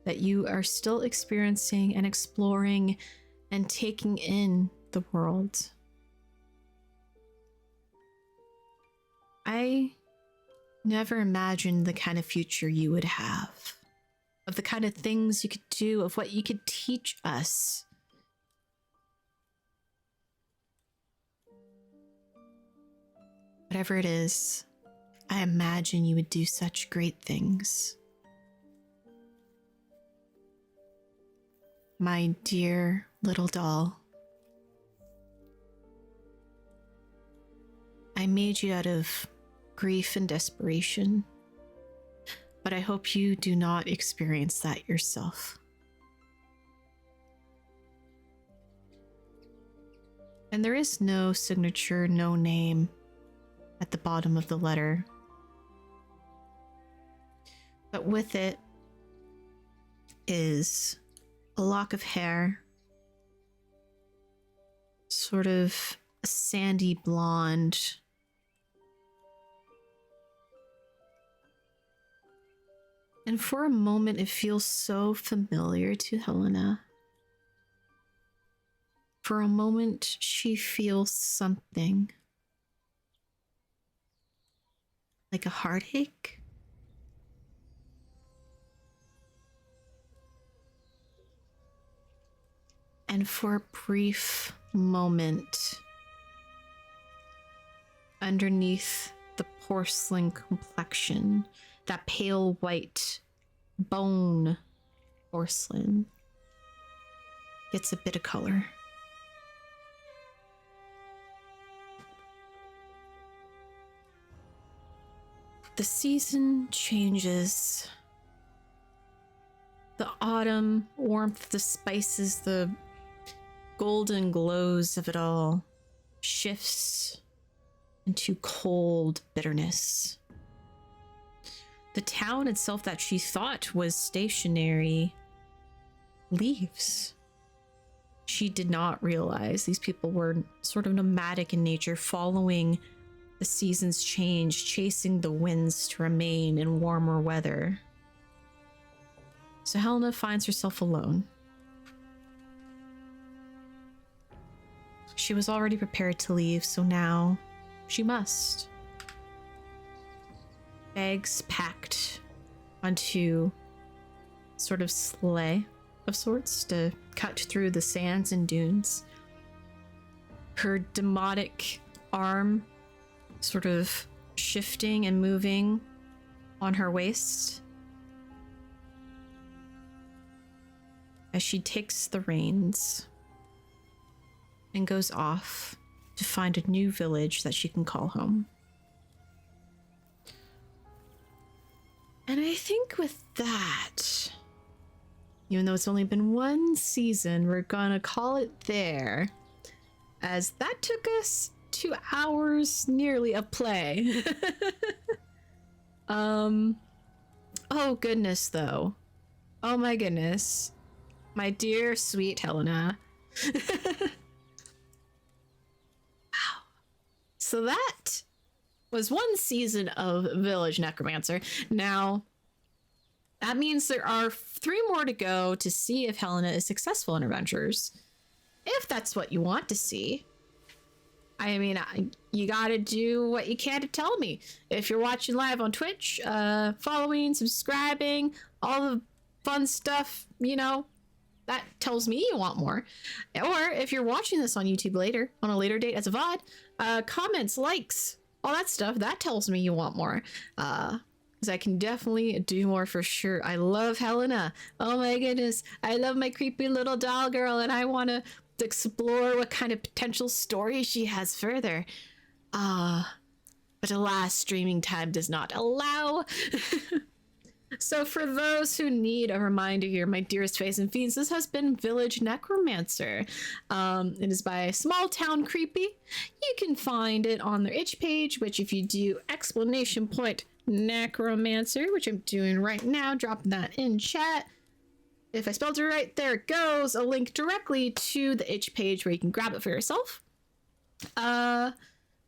Speaker 1: that you are still experiencing and exploring and taking in the world. I never imagined the kind of future you would have, of the kind of things you could do, of what you could teach us. Whatever it is, I imagine you would do such great things. My dear little doll, I made you out of grief and desperation, but I hope you do not experience that yourself. And there is no signature, no name at the bottom of the letter. But with it is a lock of hair, sort of a sandy blonde. And for a moment, it feels so familiar to Helena. For a moment, she feels something. Like a heartache? And for a brief moment, underneath the porcelain complexion, that pale white bone porcelain gets a bit of color. The season changes. The autumn warmth, the spices, the golden glows of it all shifts into cold bitterness. The town itself that she thought was stationary leaves. She did not realize these people were sort of nomadic in nature, following the seasons change, chasing the winds to remain in warmer weather. So Helena finds herself alone. She was already prepared to leave, so now she must. Bags packed onto sort of sleigh of sorts to cut through the sands and dunes. Her demotic arm sort of shifting and moving on her waist as she takes the reins and goes off to find a new village that she can call home. And I think with that, even though it's only been one season, we're gonna call it there, as that took us 2 hours nearly of play. Oh goodness though. Oh my goodness. My dear sweet Helena. Wow. So that was one season of Village Necromancer. Now, that means there are 3 more to go to see if Helena is successful in her ventures. If that's what you want to see. I mean, you gotta do what you can to tell me. If you're watching live on Twitch, following, subscribing, all the fun stuff, you know, that tells me you want more. Or if you're watching this on YouTube later, on a later date as a VOD, comments, likes, all that stuff, that tells me you want more. Because I can definitely do more for sure. I love Helena. Oh my goodness. I love my creepy little doll girl, and I want to explore what kind of potential story she has further. But alas, streaming time does not allow. So for those who need a reminder here, my dearest face and fiends, this has been Village Necromancer. It is by SmallTownCreepy. You can find it on their itch page, which if you do !necromancer, which I'm doing right now, dropping that in chat. If I spelled it right, there it goes. A link directly to the itch page where you can grab it for yourself.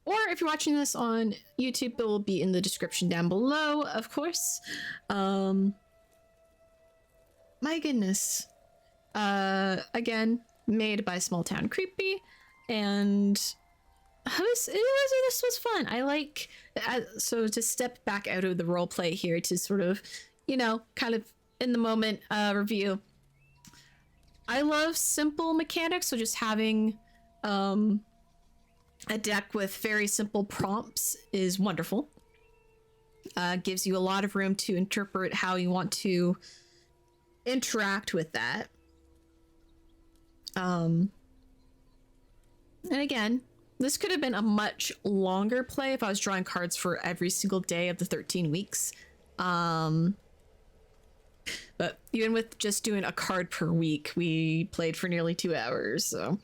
Speaker 1: Or if you're watching this on YouTube, it will be in the description down below, of course. My goodness. Again, made by SmallTownCreepy, and this was fun. I like, so to step back out of the role play here to sort of, you know, kind of in the moment review. I love simple mechanics, so just having a deck with very simple prompts is wonderful. Gives you a lot of room to interpret how you want to interact with that. And again, this could have been a much longer play if I was drawing cards for every single day of the 13 weeks. But even with just doing a card per week, we played for nearly 2 hours, so.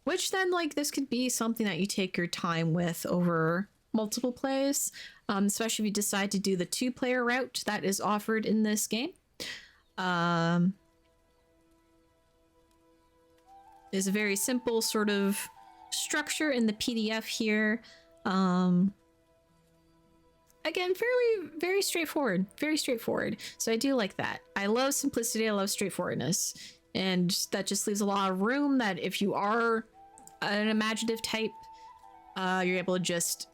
Speaker 1: Which then, like, this could be something that you take your time with over multiple plays, especially if you decide to do the 2-player route that is offered in this game. There's a very simple sort of structure in the PDF here. Again, very straightforward, So I do like that. I love simplicity. I love straightforwardness. And that just leaves a lot of room that if you are an imaginative type, you're able to just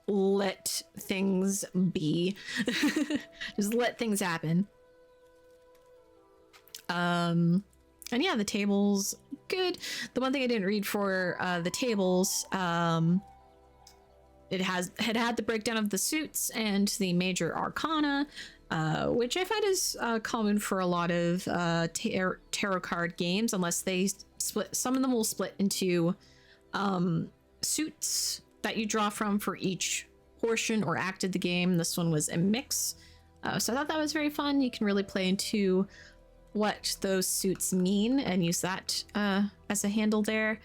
Speaker 1: let things be. Just let things happen. And yeah, the tables, good. The one thing I didn't read for the tables, it had the breakdown of the suits and the major arcana, which I find is common for a lot of tarot card games, unless they split. Some of them will split into suits that you draw from for each portion or act of the game. This one was a mix, so I thought that was very fun. You can really play into what those suits mean and use that as a handle there.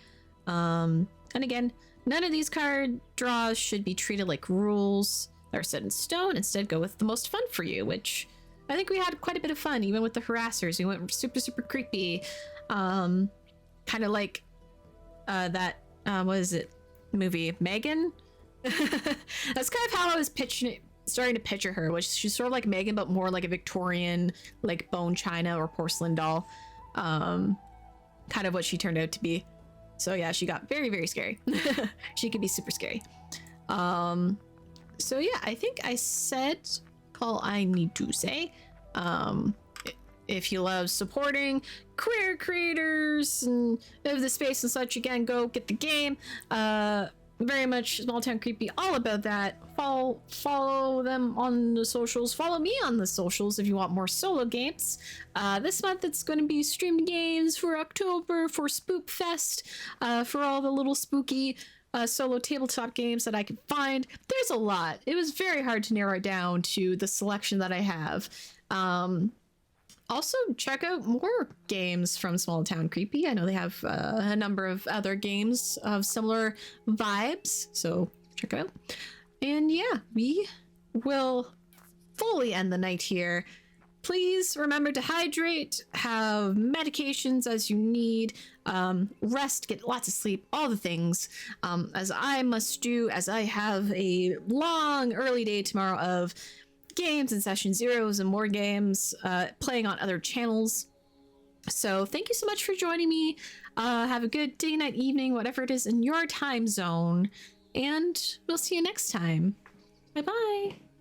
Speaker 1: And again, none of these card draws should be treated like rules that are set in stone. Instead, go with the most fun for you, which I think we had quite a bit of fun, even with the harassers. We went super creepy. Kind of like that, what is it, movie, Megan? That's kind of how I was starting to picture her, which she's sort of like Megan, but more like a Victorian, like bone china or porcelain doll. Kind of what she turned out to be. So yeah, she got very, very scary. She could be super scary. So yeah, I think I said all I need to say. If you love supporting queer creators and of the space and such, again, go get the game. Very much SmallTownCreepy, all about that. Follow them on the socials. Follow me on the socials if you want more solo games. This month it's going to be streamed games for October for Spoopfest, for all the little spooky solo tabletop games that I could find. There's a lot. It was very hard to narrow it down to the selection that I have. Also, check out more games from SmallTownCreepy. I know they have a number of other games of similar vibes, so check it out. And yeah, we will fully end the night here. Please remember to hydrate, have medications as you need, rest, get lots of sleep, all the things, as I must do, as I have a long early day tomorrow of games and session zeros and more games, playing on other channels. So thank you so much for joining me. Have a good day, night, evening, whatever it is in your time zone, and we'll see you next time. Bye bye.